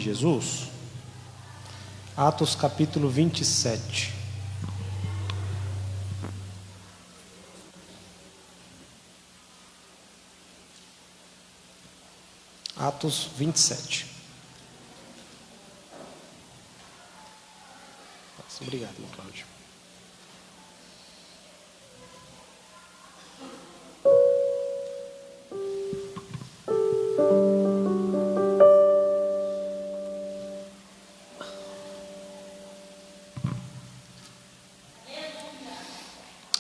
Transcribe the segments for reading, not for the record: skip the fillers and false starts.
Jesus, Atos capítulo 27. Atos 27. Obrigado, meu Cláudio.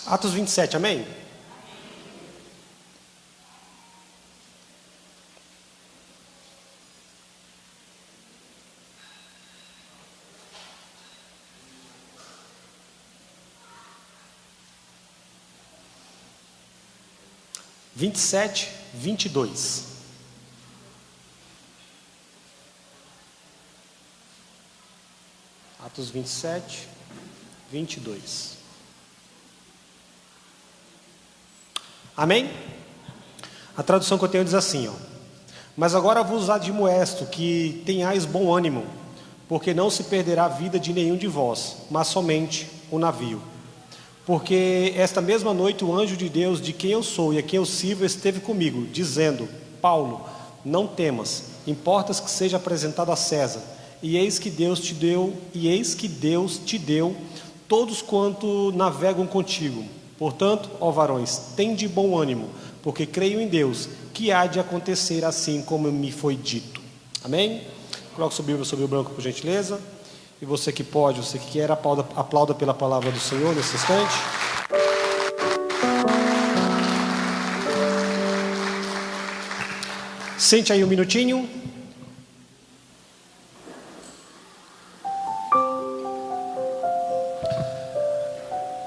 Atos 27, amém? Vinte e sete, 22. Atos 27, 22. Amém? A tradução que eu tenho diz assim, ó: mas agora vos admoesto que tenhais bom ânimo, porque não se perderá a vida de nenhum de vós, mas somente o navio. Porque esta mesma noite o anjo de Deus, de quem eu sou e a quem eu sirvo, esteve comigo, dizendo: Paulo, não temas, importas que seja apresentado a César, e eis que Deus te deu todos quanto navegam contigo. Portanto, ó varões, tende bom ânimo, porque creio em Deus, que há de acontecer assim como me foi dito. Amém? Coloque sua Bíblia sobre o branco, por gentileza. E você que pode, você que quer, aplauda pela palavra do Senhor nesse instante. Sente aí um minutinho.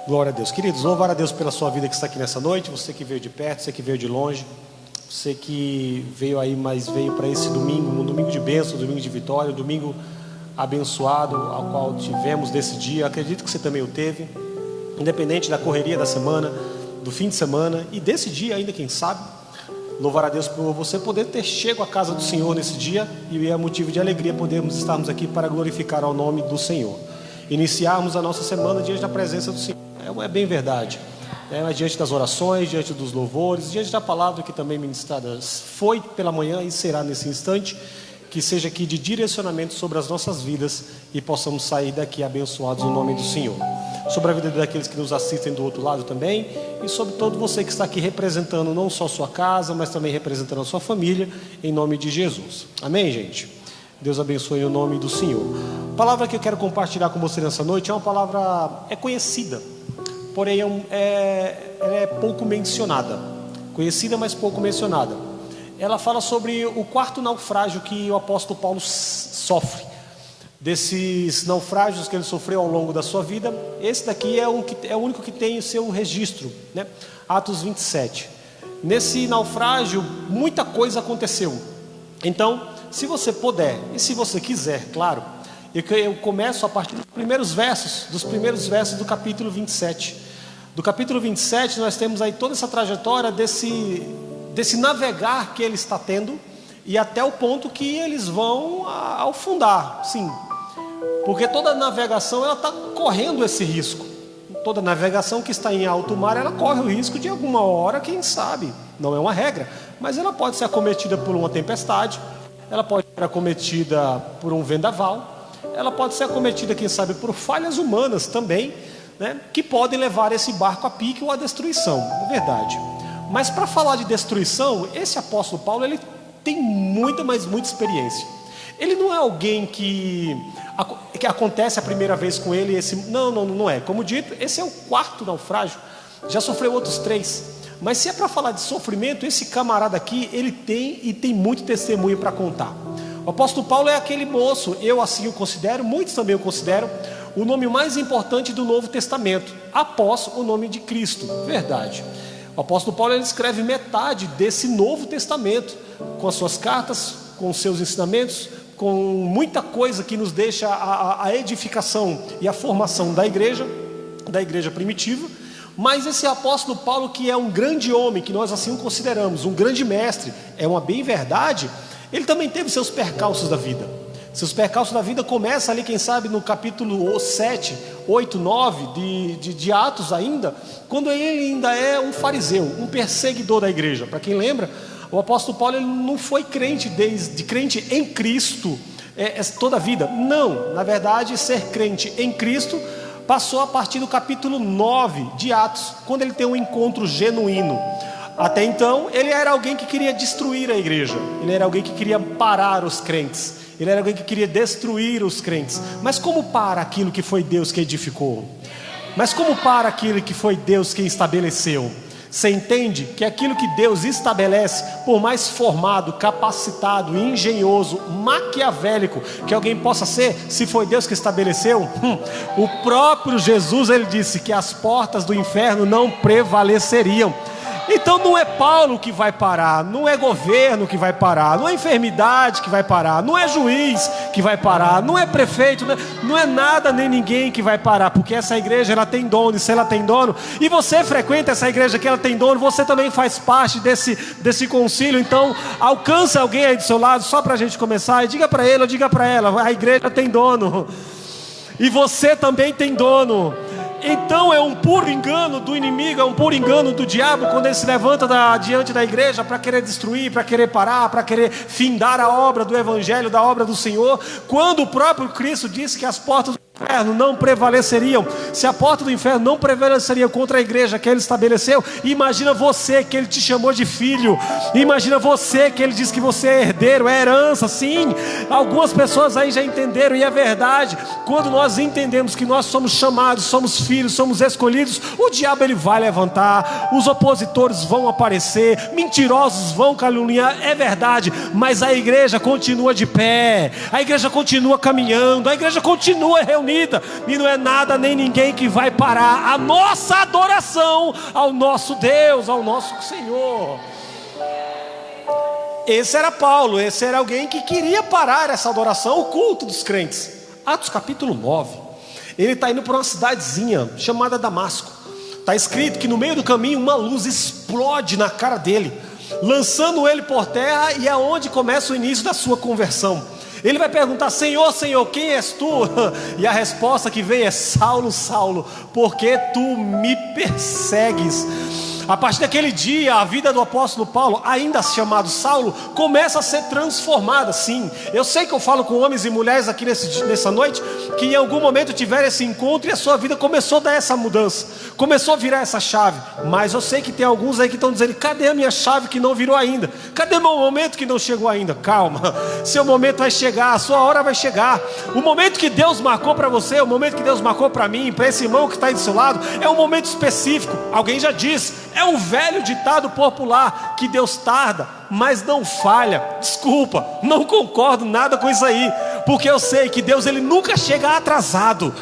Glória a Deus. Queridos, louvar a Deus pela sua vida que está aqui nessa noite. Você que veio de perto, você que veio de longe, você que veio aí, mas veio para esse domingo, um domingo de bênção, um domingo de vitória, um domingo abençoado ao qual tivemos desse dia. Acredito que você também o teve, independente da correria da semana, do fim de semana e desse dia ainda, quem sabe. Louvar a Deus por você poder ter chego à casa do Senhor nesse dia, e é motivo de alegria podermos estarmos aqui para glorificar ao nome do Senhor. Iniciarmos a nossa semana diante da presença do Senhor. É bem verdade, mas diante das orações, diante dos louvores, diante da palavra que também ministrada foi pela manhã e será nesse instante, que seja aqui de direcionamento sobre as nossas vidas e possamos sair daqui abençoados no nome do Senhor. Sobre a vida daqueles que nos assistem do outro lado também, e sobre todo você que está aqui representando não só a sua casa, mas também representando a sua família, em nome de Jesus. Amém, gente? Deus abençoe o nome do Senhor. A palavra que eu quero compartilhar com você nessa noite é uma palavra conhecida, porém ela é pouco mencionada. Conhecida, mas pouco mencionada. Ela fala sobre o quarto naufrágio que o apóstolo Paulo sofre. Desses naufrágios que ele sofreu ao longo da sua vida, esse daqui é o único que tem o seu registro, né? Atos 27. Nesse naufrágio, muita coisa aconteceu. Então, se você puder, e se você quiser, claro, eu começo a partir dos primeiros versos do capítulo 27. Do capítulo 27, nós temos aí toda essa trajetória desse navegar que ele está tendo, e até o ponto que eles vão ao fundar, sim. Porque toda navegação, ela está correndo esse risco. Toda navegação que está em alto mar, ela corre o risco de alguma hora, quem sabe, não é uma regra, mas ela pode ser acometida por uma tempestade, ela pode ser acometida por um vendaval, ela pode ser acometida, quem sabe, por falhas humanas também, né, que podem levar esse barco a pique ou à destruição, é verdade. Mas para falar de destruição, esse apóstolo Paulo, ele tem muita, mas muita experiência. Ele não é alguém que acontece a primeira vez com ele, não é. Como dito, esse é o quarto naufrágio, já sofreu outros 3. Mas se é para falar de sofrimento, esse camarada aqui, ele tem muito testemunho para contar. O apóstolo Paulo é aquele moço, eu assim o considero, muitos também o consideram, o nome mais importante do Novo Testamento, após o nome de Cristo, verdade. O apóstolo Paulo, ele escreve metade desse Novo Testamento, com as suas cartas, com os seus ensinamentos, com muita coisa que nos deixa a edificação e a formação da igreja primitiva. Mas esse apóstolo Paulo, que é um grande homem, que nós assim o consideramos, um grande mestre, é uma bem verdade, ele também teve seus percalços da vida. Seus percalços da vida começam ali, quem sabe, no capítulo 7, 8, 9 de Atos ainda, quando ele ainda é um fariseu, um perseguidor da igreja. Para quem lembra, o apóstolo Paulo ele não foi crente crente em Cristo toda a vida. Não, na verdade, ser crente em Cristo passou a partir do capítulo 9 de Atos, quando ele tem um encontro genuíno. Até então, ele era alguém que queria destruir a igreja, ele era alguém que queria parar os crentes, ele era alguém que queria destruir os crentes. Mas como para aquilo que foi Deus que edificou? Mas como para aquilo que foi Deus que estabeleceu? Você entende que aquilo que Deus estabelece, por mais formado, capacitado, engenhoso, maquiavélico que alguém possa ser, se foi Deus que estabeleceu, o próprio Jesus, ele disse que as portas do inferno não prevaleceriam. Então não é Paulo que vai parar, não é governo que vai parar, não é enfermidade que vai parar, não é juiz que vai parar, não é prefeito, não é nada nem ninguém que vai parar, porque essa igreja ela tem dono, e se ela tem dono, e você frequenta essa igreja que ela tem dono, você também faz parte desse concílio. Então alcança alguém aí do seu lado, só para a gente começar, e diga para ele ou diga para ela: a igreja tem dono, e você também tem dono. Então é um puro engano do inimigo, é um puro engano do diabo, quando ele se levanta diante da igreja para querer destruir, para querer parar, para querer findar a obra do evangelho, da obra do Senhor, quando o próprio Cristo disse que as portas do inferno não prevaleceriam. Se a porta do inferno não prevaleceria contra a igreja que ele estabeleceu, imagina você, que ele te chamou de filho, imagina você, que ele diz que você é herdeiro, é herança. Sim, algumas pessoas aí já entenderam, e é verdade. Quando nós entendemos que nós somos chamados, somos filhos, somos escolhidos, o diabo ele vai levantar, os opositores vão aparecer, mentirosos vão caluniar, é verdade, mas a igreja continua de pé, a igreja continua caminhando, a igreja continua reunida, e não é nada nem ninguém que vai parar a nossa adoração ao nosso Deus, ao nosso Senhor. Esse era Paulo, esse era alguém que queria parar essa adoração, o culto dos crentes. Atos capítulo 9, ele está indo para uma cidadezinha chamada Damasco. Está escrito que no meio do caminho uma luz explode na cara dele, lançando ele por terra, e é onde começa o início da sua conversão. Ele vai perguntar: Senhor, Senhor, quem és tu? E a resposta que vem é: Saulo, Saulo, por que tu me persegues? A partir daquele dia, a vida do apóstolo Paulo, ainda chamado Saulo, começa a ser transformada. Sim, eu sei que eu falo com homens e mulheres aqui nessa noite, que em algum momento tiveram esse encontro e a sua vida começou a dar essa mudança, começou a virar essa chave. Mas eu sei que tem alguns aí que estão dizendo: cadê a minha chave que não virou ainda? Cadê meu momento que não chegou ainda? Calma, seu momento vai chegar, a sua hora vai chegar. O momento que Deus marcou para você, o momento que Deus marcou para mim, para esse irmão que está aí do seu lado, é um momento específico. Alguém já disse, é um velho ditado popular, que Deus tarda, mas não falha. Desculpa, não concordo nada com isso aí, porque eu sei que Deus ele nunca chega atrasado,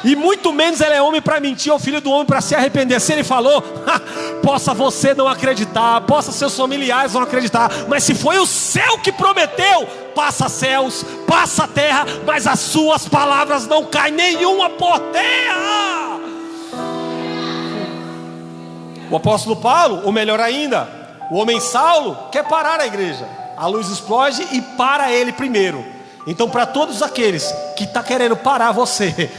e muito menos ele é homem para mentir, ou filho do homem para se arrepender. Se ele falou, possa você não acreditar, possa seus familiares não acreditar, mas se foi o céu que prometeu, passa céus, passa terra, mas as suas palavras não caem nenhuma por terra. O apóstolo Paulo, ou melhor ainda, o homem Saulo, quer parar a igreja. A luz explode e para ele primeiro. Então, para todos aqueles que estão querendo parar você,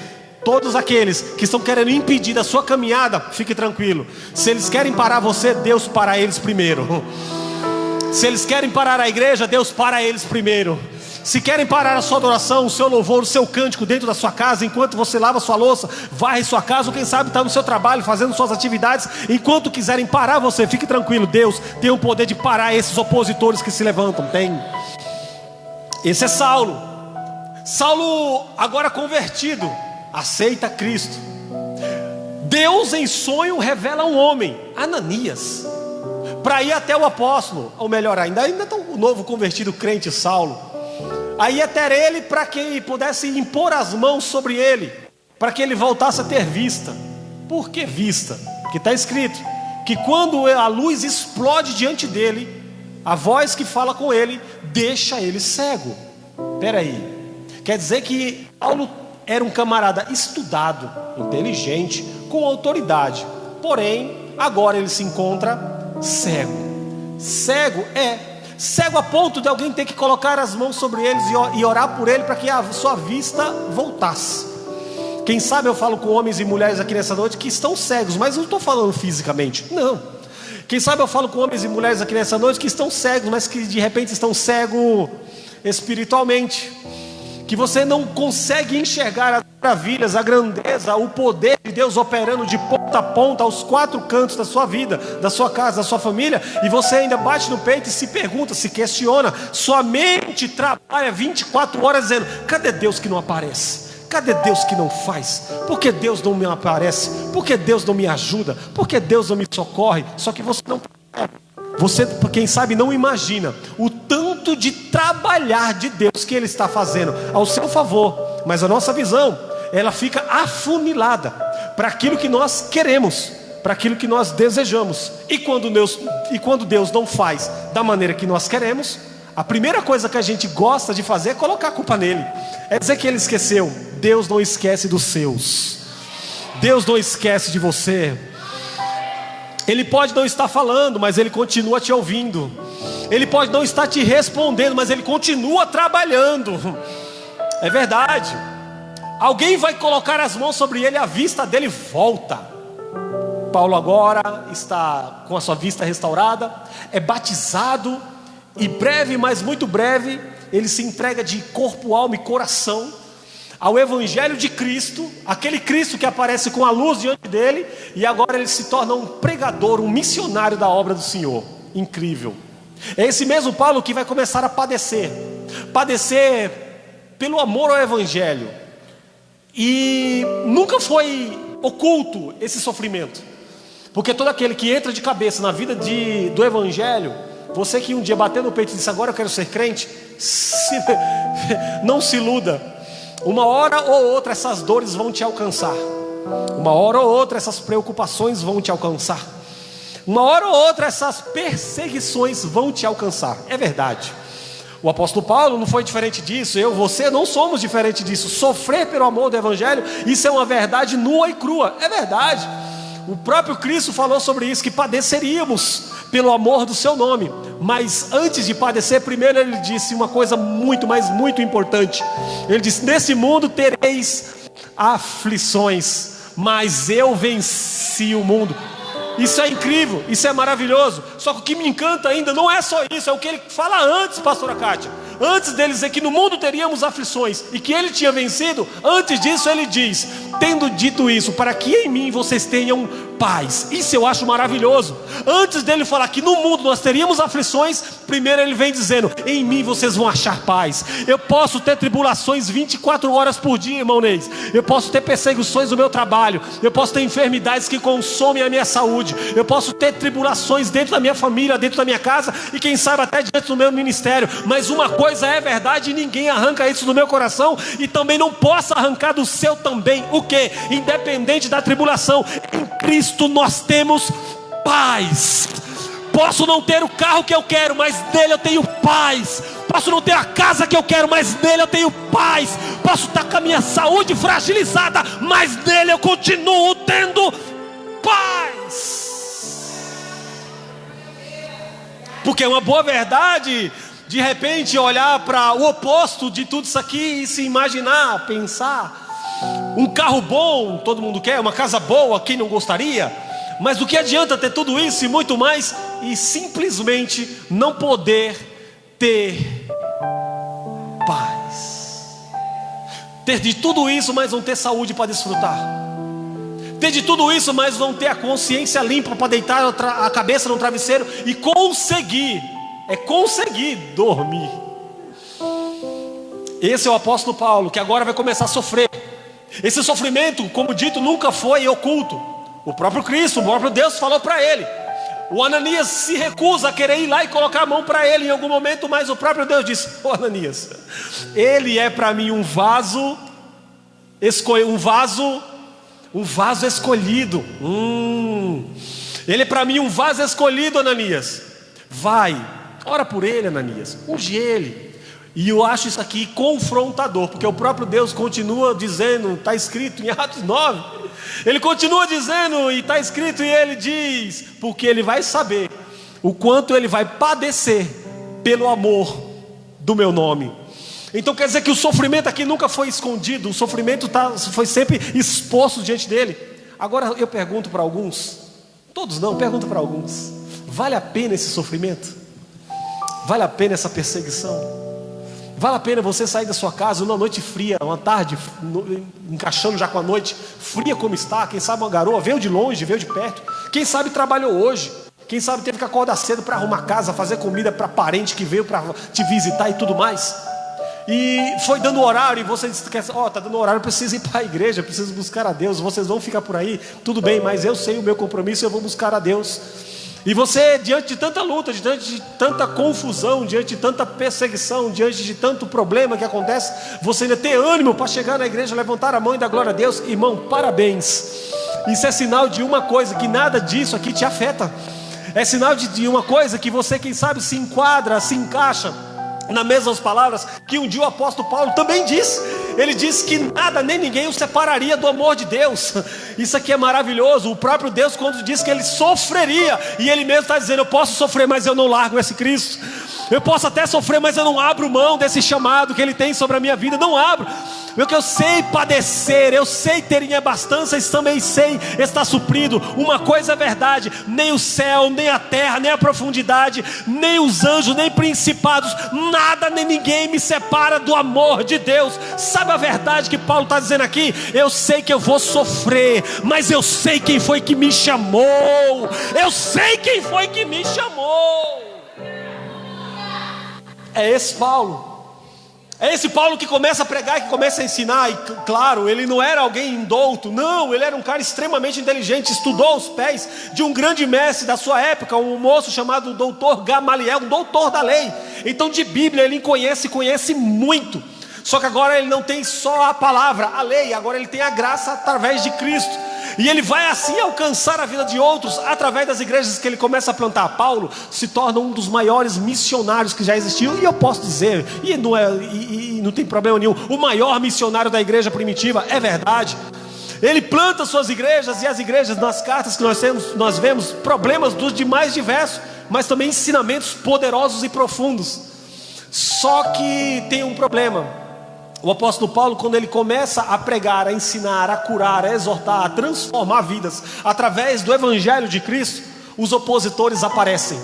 todos aqueles que estão querendo impedir da sua caminhada, fique tranquilo. Se eles querem parar você, Deus para eles primeiro. Se eles querem parar a igreja, Deus para eles primeiro. Se querem parar a sua adoração, o seu louvor, o seu cântico dentro da sua casa, enquanto você lava sua louça, varre sua casa, ou quem sabe está no seu trabalho, fazendo suas atividades, enquanto quiserem parar você, fique tranquilo, Deus tem o poder de parar esses opositores que se levantam. Tem. Esse é Saulo. Saulo, agora convertido, aceita Cristo. Deus em sonho revela um homem, Ananias, para ir até o apóstolo, ou melhor ainda o novo convertido crente Saulo. Aí até ele, para que pudesse impor as mãos sobre ele, para que ele voltasse a ter vista. Por que vista? Porque está escrito que quando a luz explode diante dele, a voz que fala com ele deixa ele cego. Espera aí, quer dizer que Paulo era um camarada estudado, inteligente, com autoridade, porém agora ele se encontra cego. Cego cego a ponto de alguém ter que colocar as mãos sobre eles e orar por ele para que a sua vista voltasse. Quem sabe eu falo com homens e mulheres aqui nessa noite que estão cegos, mas não estou falando fisicamente, não. Quem sabe eu falo com homens e mulheres aqui nessa noite que estão cegos, mas que de repente estão cegos espiritualmente, que você não consegue enxergar as maravilhas, a grandeza, o poder de Deus operando de ponta a ponta aos 4 cantos da sua vida, da sua casa, da sua família, e você ainda bate no peito e se pergunta, se questiona, sua mente trabalha 24 horas dizendo: cadê Deus que não aparece? Cadê Deus que não faz? Por que Deus não me aparece? Por que Deus não me ajuda? Por que Deus não me socorre? Só que você não... Você, quem sabe, não imagina o tanto de trabalhar de Deus que Ele está fazendo ao seu favor. Mas a nossa visão, ela fica afunilada para aquilo que nós queremos, para aquilo que nós desejamos. E quando Deus não faz da maneira que nós queremos, a primeira coisa que a gente gosta de fazer é colocar a culpa nele. É dizer que Ele esqueceu. Deus não esquece dos seus. Deus não esquece de você. Ele pode não estar falando, mas Ele continua te ouvindo. Ele pode não estar te respondendo, mas Ele continua trabalhando. É verdade. Alguém vai colocar as mãos sobre ele e a vista dele volta. Paulo agora está com a sua vista restaurada, é batizado, e breve, mas muito breve, ele se entrega de corpo, alma e coração ao Evangelho de Cristo, aquele Cristo que aparece com a luz diante dele, e agora ele se torna um pregador, um missionário da obra do Senhor. Incrível. É esse mesmo Paulo que vai começar a padecer pelo amor ao Evangelho, e nunca foi oculto esse sofrimento, porque todo aquele que entra de cabeça na vida do Evangelho, você que um dia bateu no peito e disse: agora eu quero ser crente, não se iluda. Uma hora ou outra essas dores vão te alcançar. Uma hora ou outra essas preocupações vão te alcançar. Uma hora ou outra essas perseguições vão te alcançar. É verdade. O apóstolo Paulo não foi diferente disso. Você não somos diferente disso. Sofrer pelo amor do Evangelho, isso é uma verdade nua e crua. É verdade. O próprio Cristo falou sobre isso, que padeceríamos pelo amor do seu nome. Mas antes de padecer, primeiro ele disse uma coisa muito, mas muito importante. Ele disse: nesse mundo tereis aflições, mas eu venci o mundo. Isso é incrível, isso é maravilhoso. Só que o que me encanta ainda não é só isso, é o que ele fala antes, pastora Kátia. Antes dele dizer que no mundo teríamos aflições e que ele tinha vencido, antes disso ele diz: tendo dito isso, para que em mim vocês tenham paz. Isso eu acho maravilhoso. Antes dele falar que no mundo nós teríamos aflições, primeiro ele vem dizendo: em mim vocês vão achar paz. Eu posso ter tribulações 24 horas por dia, irmão Neis. Eu posso ter perseguições no meu trabalho. Eu posso ter enfermidades que consomem a minha saúde. Eu posso ter tribulações dentro da minha família, dentro da minha casa, e quem sabe até diante do meu ministério. Mas uma coisa é verdade, e ninguém arranca isso do meu coração, e também não posso arrancar do seu também. O que? Independente da tribulação, em Cristo nós temos paz. Posso não ter o carro que eu quero, mas nele eu tenho paz. Posso não ter a casa que eu quero, mas nele eu tenho paz. Posso estar com a minha saúde fragilizada, mas nele eu continuo tendo paz. Porque é uma boa verdade, de repente, olhar para o oposto de tudo isso aqui e se imaginar, pensar: um carro bom, todo mundo quer, uma casa boa, quem não gostaria? Mas do que adianta ter tudo isso e muito mais, e simplesmente não poder ter paz? Ter de tudo isso, mas não ter saúde para desfrutar. Ter de tudo isso, mas não ter a consciência limpa para deitar a cabeça no travesseiro e conseguir dormir. Esse é o apóstolo Paulo, que agora vai começar a sofrer. Esse sofrimento, como dito, nunca foi oculto. O próprio Cristo, o próprio Deus falou para ele. O Ananias se recusa a querer ir lá e colocar a mão para ele em algum momento, mas o próprio Deus disse: ô Ananias, ele é para mim um vaso escolhido. Ele é para mim um vaso escolhido, Ananias. Vai, ora por ele, Ananias, unge ele. E eu acho isso aqui confrontador, porque o próprio Deus continua dizendo, está escrito em Atos 9, ele continua dizendo, e está escrito, e ele diz: porque ele vai saber o quanto ele vai padecer pelo amor do meu nome. Então quer dizer que o sofrimento aqui nunca foi escondido, o sofrimento foi sempre exposto diante dele. Agora eu pergunto para alguns, todos não, pergunto para alguns: vale a pena esse sofrimento? Vale a pena essa perseguição? Vale a pena você sair da sua casa numa noite fria, uma tarde, encaixando já com a noite fria como está, quem sabe uma garoa, veio de longe, veio de perto, quem sabe trabalhou hoje, quem sabe teve que acordar cedo para arrumar casa, fazer comida para parente que veio para te visitar e tudo mais, e foi dando horário, e você disse, está dando horário, eu preciso ir para a igreja, eu preciso buscar a Deus, vocês vão ficar por aí, tudo bem, mas eu sei o meu compromisso, eu vou buscar a Deus. E você, diante de tanta luta, diante de tanta confusão, diante de tanta perseguição, diante de tanto problema que acontece, você ainda tem ânimo para chegar na igreja, levantar a mão e dar glória a Deus. Irmão, parabéns. Isso é sinal de uma coisa, que nada disso aqui te afeta. É sinal de uma coisa, que você, quem sabe, se enquadra, se encaixa nas mesmas palavras que um dia o apóstolo Paulo também disse. Ele disse que nada nem ninguém o separaria do amor de Deus. Isso aqui é maravilhoso. O próprio Deus, quando diz que ele sofreria, e ele mesmo está dizendo: eu posso sofrer, mas eu não largo esse Cristo. Eu posso até sofrer, mas eu não abro mão desse chamado que ele tem sobre a minha vida. Não abro, porque eu sei padecer, eu sei ter em abastança, e também sei estar suprido. Uma coisa é verdade: nem o céu, nem a terra, nem a profundidade, nem os anjos, nem principados, nada nem ninguém me separa do amor de Deus. Sabe a verdade que Paulo está dizendo aqui? Eu sei que eu vou sofrer, mas eu sei quem foi que me chamou. Eu sei quem foi que me chamou. É esse Paulo. É esse Paulo que começa a pregar, que começa a ensinar. E claro, ele não era alguém indouto, não, ele era um cara extremamente inteligente. Estudou aos pés de um grande mestre da sua época, um moço chamado doutor Gamaliel, um doutor da lei. Então de Bíblia ele conhece muito. Só que agora ele não tem só a palavra, a lei, agora ele tem a graça através de Cristo. E ele vai assim alcançar a vida de outros através das igrejas que ele começa a plantar. Paulo se torna um dos maiores missionários que já existiu, e eu posso dizer, e não tem problema nenhum, o maior missionário da igreja primitiva, é verdade. Ele planta suas igrejas, e as igrejas, nas cartas que nós vemos problemas dos de mais diversos, mas também ensinamentos poderosos e profundos. Só que tem um problema. O apóstolo Paulo, quando ele começa a pregar, a ensinar, a curar, a exortar, a transformar vidas através do evangelho de Cristo, os opositores aparecem.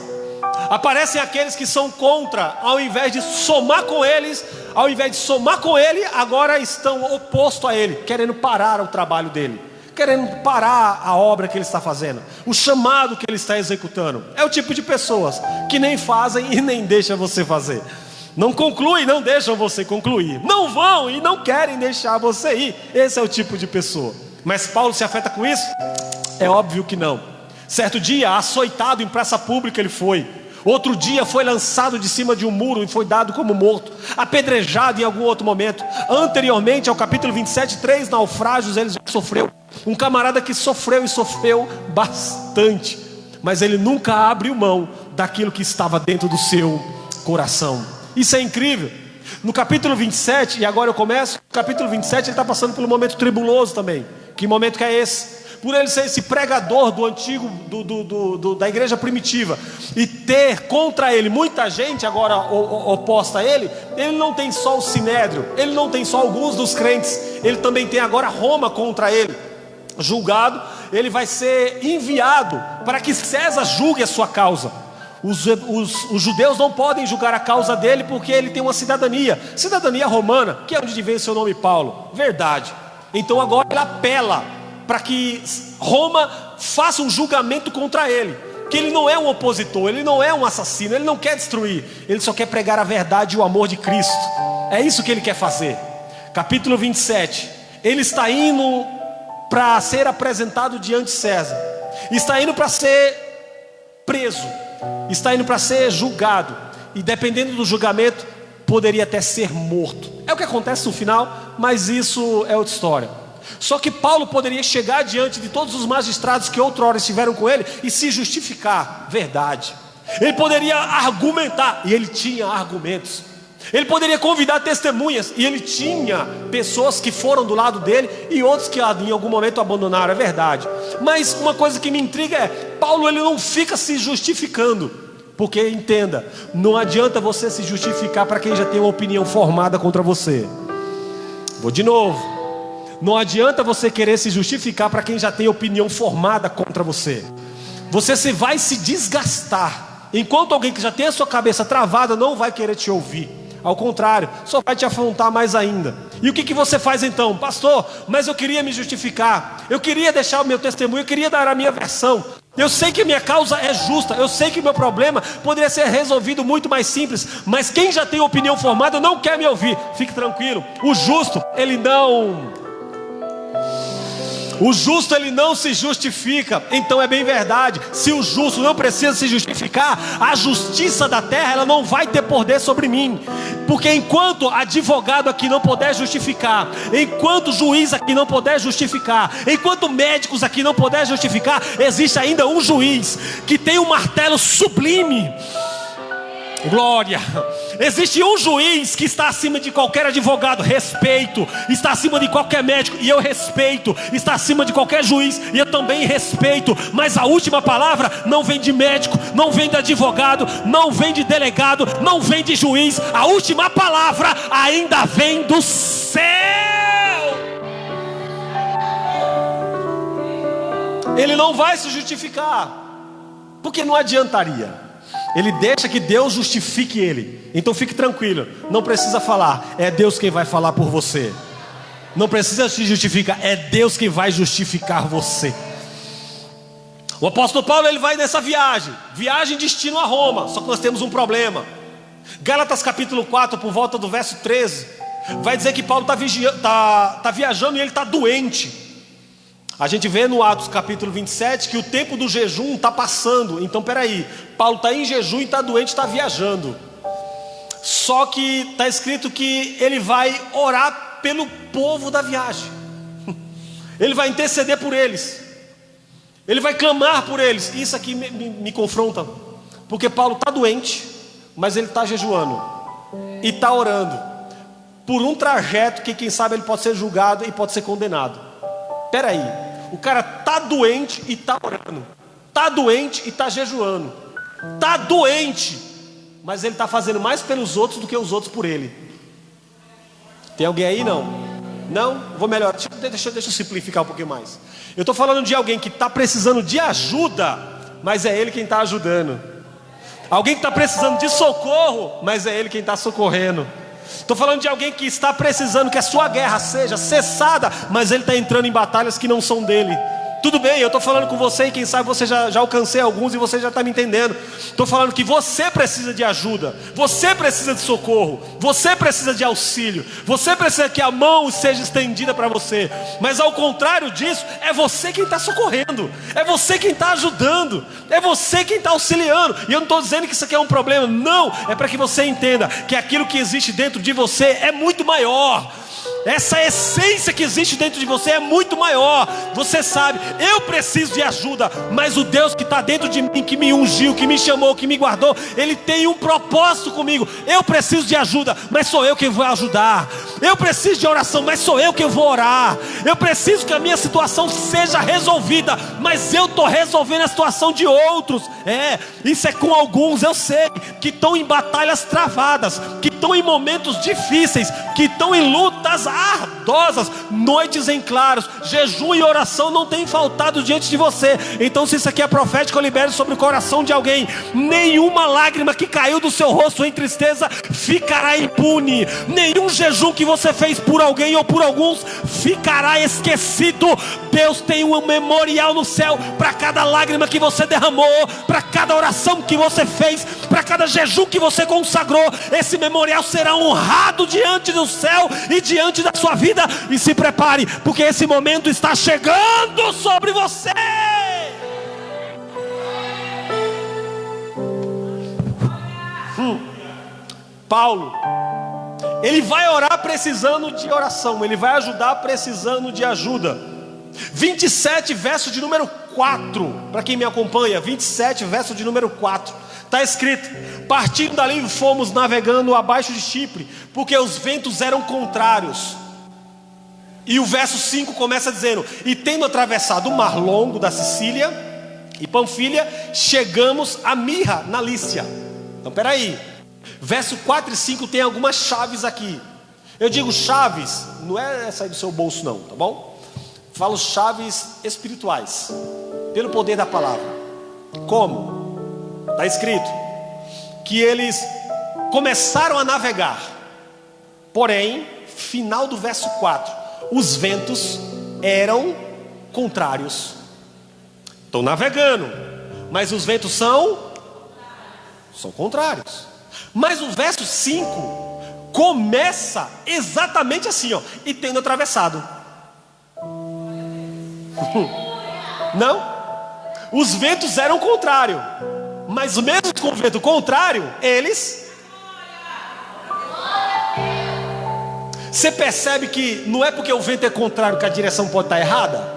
Aparecem aqueles que são contra, ao invés de somar com eles, ao invés de somar com ele, agora estão oposto a ele, querendo parar o trabalho dele, querendo parar a obra que ele está fazendo, o chamado que ele está executando. É o tipo de pessoas que nem fazem e nem deixam você fazer. Não concluem, não deixam você concluir. Não vão e não querem deixar você ir. Esse é o tipo de pessoa. Mas Paulo se afeta com isso? É óbvio que não. Certo dia, açoitado em praça pública ele foi. Outro dia foi lançado de cima de um muro e foi dado como morto. Apedrejado em algum outro momento. Anteriormente ao capítulo 27, 3 naufrágios ele já sofreu. Um camarada que sofreu, e sofreu bastante. Mas ele nunca abriu mão daquilo que estava dentro do seu coração. Isso é incrível. No capítulo 27, e agora eu começo, no capítulo 27 ele está passando por um momento tribuloso também. Que momento que é esse? Por ele ser esse pregador do antigo, da igreja primitiva, e ter contra ele muita gente agora oposta a ele, ele não tem só o Sinédrio, ele não tem só alguns dos crentes, ele também tem agora Roma contra ele. Julgado, ele vai ser enviado para que César julgue a sua causa. Os judeus não podem julgar a causa dele, porque ele tem uma cidadania romana, que é onde vem o seu nome Paulo. Verdade. Então agora ele apela para que Roma faça um julgamento contra ele, que ele não é um opositor, ele não é um assassino, ele não quer destruir, ele só quer pregar a verdade e o amor de Cristo. É isso que ele quer fazer. Capítulo 27, ele está indo para ser apresentado diante de César, está indo para ser preso, está indo para ser julgado, e dependendo do julgamento poderia até ser morto. É o que acontece no final, mas isso é outra história. Só que Paulo poderia chegar diante de todos os magistrados que outrora estiveram com ele e se justificar. Verdade. Ele poderia argumentar, e ele tinha argumentos. Ele poderia convidar testemunhas, e ele tinha pessoas que foram do lado dele e outros que em algum momento abandonaram. É verdade. Mas uma coisa que me intriga é, Paulo ele não fica se justificando. Porque entenda, não adianta você se justificar para quem já tem uma opinião formada contra você. Vou de novo. Não adianta você querer se justificar para quem já tem opinião formada contra você. Você vai se desgastar, enquanto alguém que já tem a sua cabeça travada não vai querer te ouvir. Ao contrário, só vai te afrontar mais ainda. E o que você faz então? Pastor, mas eu queria me justificar, eu queria deixar o meu testemunho, eu queria dar a minha versão. Eu sei que minha causa é justa, eu sei que meu problema poderia ser resolvido muito mais simples, mas quem já tem opinião formada não quer me ouvir. Fique tranquilo, o justo, ele não se justifica. Então é bem verdade, se o justo não precisa se justificar, a justiça da terra, ela não vai ter poder sobre mim. Porque enquanto advogado aqui não puder justificar, enquanto juiz aqui não puder justificar, enquanto médicos aqui não puder justificar, existe ainda um juiz que tem um martelo sublime. Glória. Existe um juiz que está acima de qualquer advogado, respeito. Está acima de qualquer médico, e eu respeito. Está acima de qualquer juiz, e eu também respeito. Mas a última palavra não vem de médico, não vem de advogado, não vem de delegado, não vem de juiz. A última palavra ainda vem do céu. Ele não vai se justificar, porque não adiantaria. Ele deixa que Deus justifique ele. Então fique tranquilo, não precisa falar, é Deus quem vai falar por você. Não precisa se justificar, é Deus quem vai justificar você. O apóstolo Paulo, ele vai nessa viagem destino a Roma. Só que nós temos um problema. Gálatas capítulo 4, por volta do verso 13, vai dizer que Paulo está viajando e ele está doente. A gente vê no Atos capítulo 27 que o tempo do jejum está passando. Então peraí, Paulo está em jejum e está doente, está viajando. Só que está escrito que ele vai orar pelo povo da viagem. Ele vai interceder por eles. Ele vai clamar por eles. Isso aqui me confronta. Porque Paulo está doente, mas ele está jejuando e está orando por um trajeto que quem sabe ele pode ser julgado e pode ser condenado. Peraí, o cara está doente e está orando, está doente e está jejuando, está doente, mas ele está fazendo mais pelos outros do que os outros por ele. Tem alguém aí? Não? Vou melhorar, deixa eu simplificar um pouquinho mais. Eu estou falando de alguém que está precisando de ajuda, mas é ele quem está ajudando. Alguém que está precisando de socorro, mas é ele quem está socorrendo. Estou falando de alguém que está precisando que a sua guerra seja cessada, mas ele está entrando em batalhas que não são dele. Tudo bem, eu estou falando com você e quem sabe você já alcancei alguns e você já está me entendendo. Estou falando que você precisa de ajuda, você precisa de socorro, você precisa de auxílio, você precisa que a mão seja estendida para você. Mas ao contrário disso, é você quem está socorrendo, é você quem está ajudando, é você quem está auxiliando. E eu não estou dizendo que isso aqui é um problema, não, é para que você entenda que aquilo que existe dentro de você é muito maior. Essa essência que existe dentro de você é muito maior. Você sabe, eu preciso de ajuda, mas o Deus que está dentro de mim, que me ungiu, que me chamou, que me guardou, Ele tem um propósito comigo. Eu preciso de ajuda, mas sou eu quem vou ajudar. Eu preciso de oração, mas sou eu quem vou orar. Eu preciso que a minha situação seja resolvida, mas eu estou resolvendo a situação de outros. Isso é com alguns, eu sei, que estão em batalhas travadas, que estão em momentos difíceis, que estão em lutas ardosas, noites em claros, jejum e oração não tem faltado diante de você. Então se isso aqui é profético, eu libero sobre o coração de alguém: nenhuma lágrima que caiu do seu rosto em tristeza ficará impune, nenhum jejum que você fez por alguém ou por alguns ficará esquecido. Deus tem um memorial no céu para cada lágrima que você derramou, para cada oração que você fez, para cada jejum que você consagrou. Esse memorial será honrado diante do céu e diante da sua vida. E se prepare, porque esse momento está chegando sobre você. Paulo, ele vai orar precisando de oração, ele vai ajudar precisando de ajuda. 27, verso de número 4, para quem me acompanha, 27, verso de número 4, está escrito: partindo dali fomos navegando abaixo de Chipre, porque os ventos eram contrários. E o verso 5 começa dizendo: e tendo atravessado o mar longo da Sicília, e Panfilha, chegamos a Mirra, na Lícia. Então peraí, verso 4 e 5 tem algumas chaves aqui. Eu digo chaves, não é sair do seu bolso não, tá bom? Falo chaves espirituais, pelo poder da palavra. Como? Está escrito que eles começaram a navegar, porém, final do verso 4, os ventos eram contrários. Estão navegando, mas os ventos são contrários. Mas o verso 5 começa exatamente assim, ó, e tendo atravessado. Não, os ventos eram contrários, mas mesmo com o vento contrário, eles... Você percebe que não é porque o vento é contrário que a direção pode estar errada?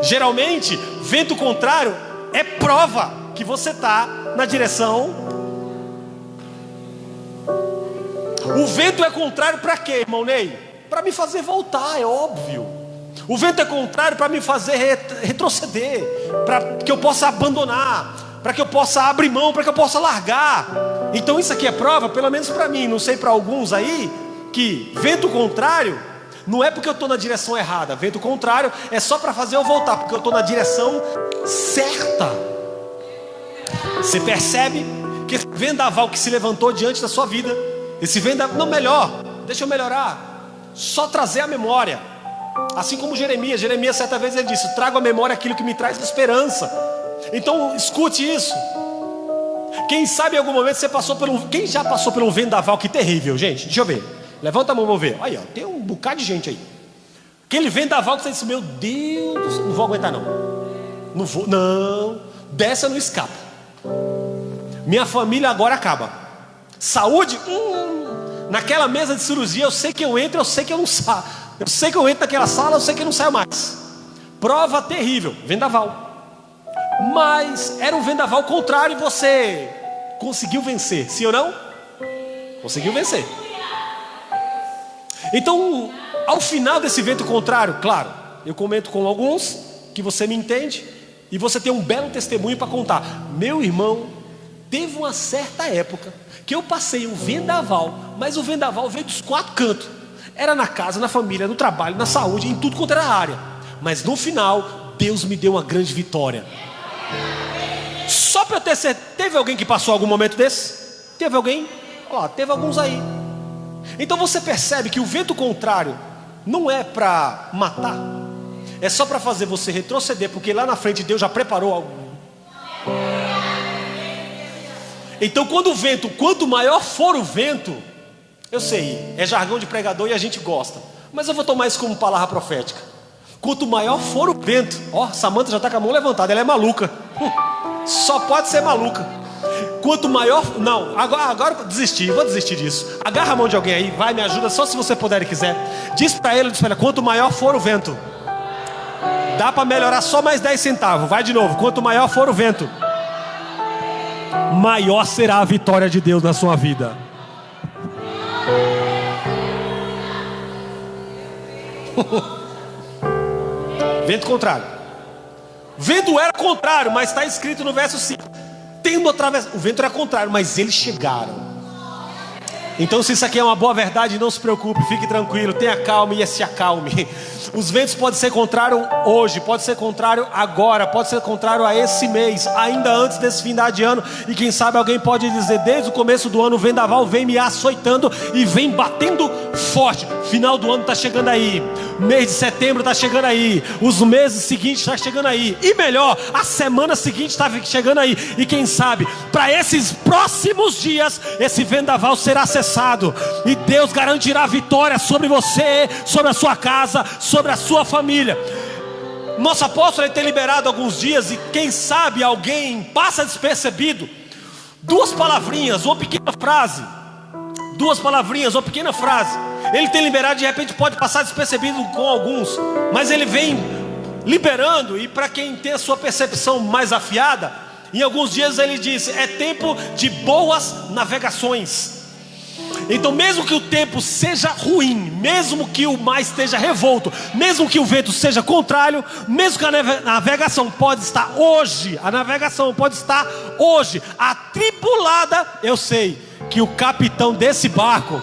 Geralmente, vento contrário é prova que você está na direção. O vento é contrário para quê, irmão Ney? Para me fazer voltar, é óbvio. O vento é contrário para me fazer retroceder, para que eu possa abandonar, para que eu possa abrir mão, para que eu possa largar. Então isso aqui é prova, pelo menos para mim, não sei para alguns aí, que vento contrário não é porque eu estou na direção errada. Vento contrário é só para fazer eu voltar, porque eu estou na direção certa. Você percebe que esse vendaval que se levantou diante da sua vida, esse vendaval, não, melhor, deixa eu melhorar, só trazer a memória. Assim como Jeremias certa vez ele disse: trago à memória aquilo que me traz esperança. Então escute isso. Quem sabe em algum momento você passou por um... Quem já passou por um vendaval? Que terrível, gente, deixa eu ver. Levanta a mão, vamos ver. Aí, ó, tem um bocado de gente aí. Aquele vendaval que você disse: meu Deus, não vou aguentar não. Não vou, não. Dessa eu não escapo. Minha família agora acaba. Saúde, naquela mesa de cirurgia eu sei que eu entro, eu sei que eu não saio. Eu sei que eu entro naquela sala, eu sei que eu não saio mais. Prova terrível, vendaval. Mas era um vendaval contrário e você conseguiu vencer, sim ou não? Conseguiu vencer. Então, ao final desse vento contrário, claro, eu comento com alguns que você me entende e você tem um belo testemunho para contar. Meu irmão, teve uma certa época que eu passei um vendaval, mas o vendaval veio dos 4 cantos. Era na casa, na família, no trabalho, na saúde, em tudo quanto era área. Mas no final, Deus me deu uma grande vitória. Só para eu ter certeza, teve alguém que passou algum momento desse? Teve alguém? Ó, teve alguns aí. Então você percebe que o vento contrário não é para matar, é só para fazer você retroceder, porque lá na frente Deus já preparou algo. Então quando o vento, quanto maior for o vento, eu sei, é jargão de pregador e a gente gosta, mas eu vou tomar isso como palavra profética. Quanto maior for o vento, ó, Samanta já está com a mão levantada, ela é maluca. Só pode ser maluca. Quanto maior... Não, agora eu desisti, vou desistir disso. Agarra a mão de alguém aí, vai, me ajuda, só se você puder e quiser. Diz para ele, quanto maior for o vento. Dá para melhorar só mais 10 centavos, vai de novo. Quanto maior for o vento, maior será a vitória de Deus na sua vida. Vento contrário. Vento era contrário, mas está escrito no verso 5. Tendo atravessado, o vento era contrário, mas eles chegaram. Então se isso aqui é uma boa verdade, não se preocupe, fique tranquilo, tenha calma e se acalme. Os ventos podem ser contrários hoje, pode ser contrário agora, pode ser contrário a esse mês, ainda antes desse findar de ano. E quem sabe alguém pode dizer: desde o começo do ano o vendaval vem me açoitando e vem batendo forte. Final do ano está chegando aí, mês de setembro está chegando aí, os meses seguintes está chegando aí, e melhor, a semana seguinte está chegando aí. E quem sabe, para esses próximos dias, esse vendaval será cessado, e Deus garantirá vitória sobre você, sobre a sua casa, sobre a sua família. Nosso apóstolo ele tem liberado alguns dias, e quem sabe alguém passa despercebido. 2 palavrinhas, uma pequena frase. 2 palavrinhas, uma pequena frase. Ele tem liberado, de repente pode passar despercebido com alguns, mas ele vem liberando. E para quem tem a sua percepção mais afiada, em alguns dias ele diz: é tempo de boas navegações. Então mesmo que o tempo seja ruim, mesmo que o mar esteja revolto, mesmo que o vento seja contrário, mesmo que a navegação pode estar hoje, atribulada, eu sei que o capitão desse barco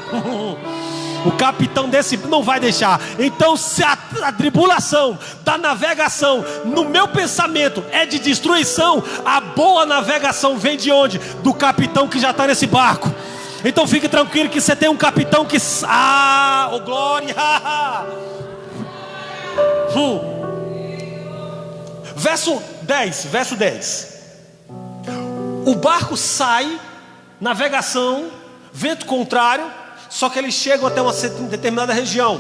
não vai deixar. Então se a tribulação da navegação no meu pensamento é de destruição, a boa navegação vem de onde? Do capitão que já está nesse barco. Então fique tranquilo que você tem um capitão que... oh glória! Verso 10. O barco sai, navegação, vento contrário, só que eles chegam até uma determinada região.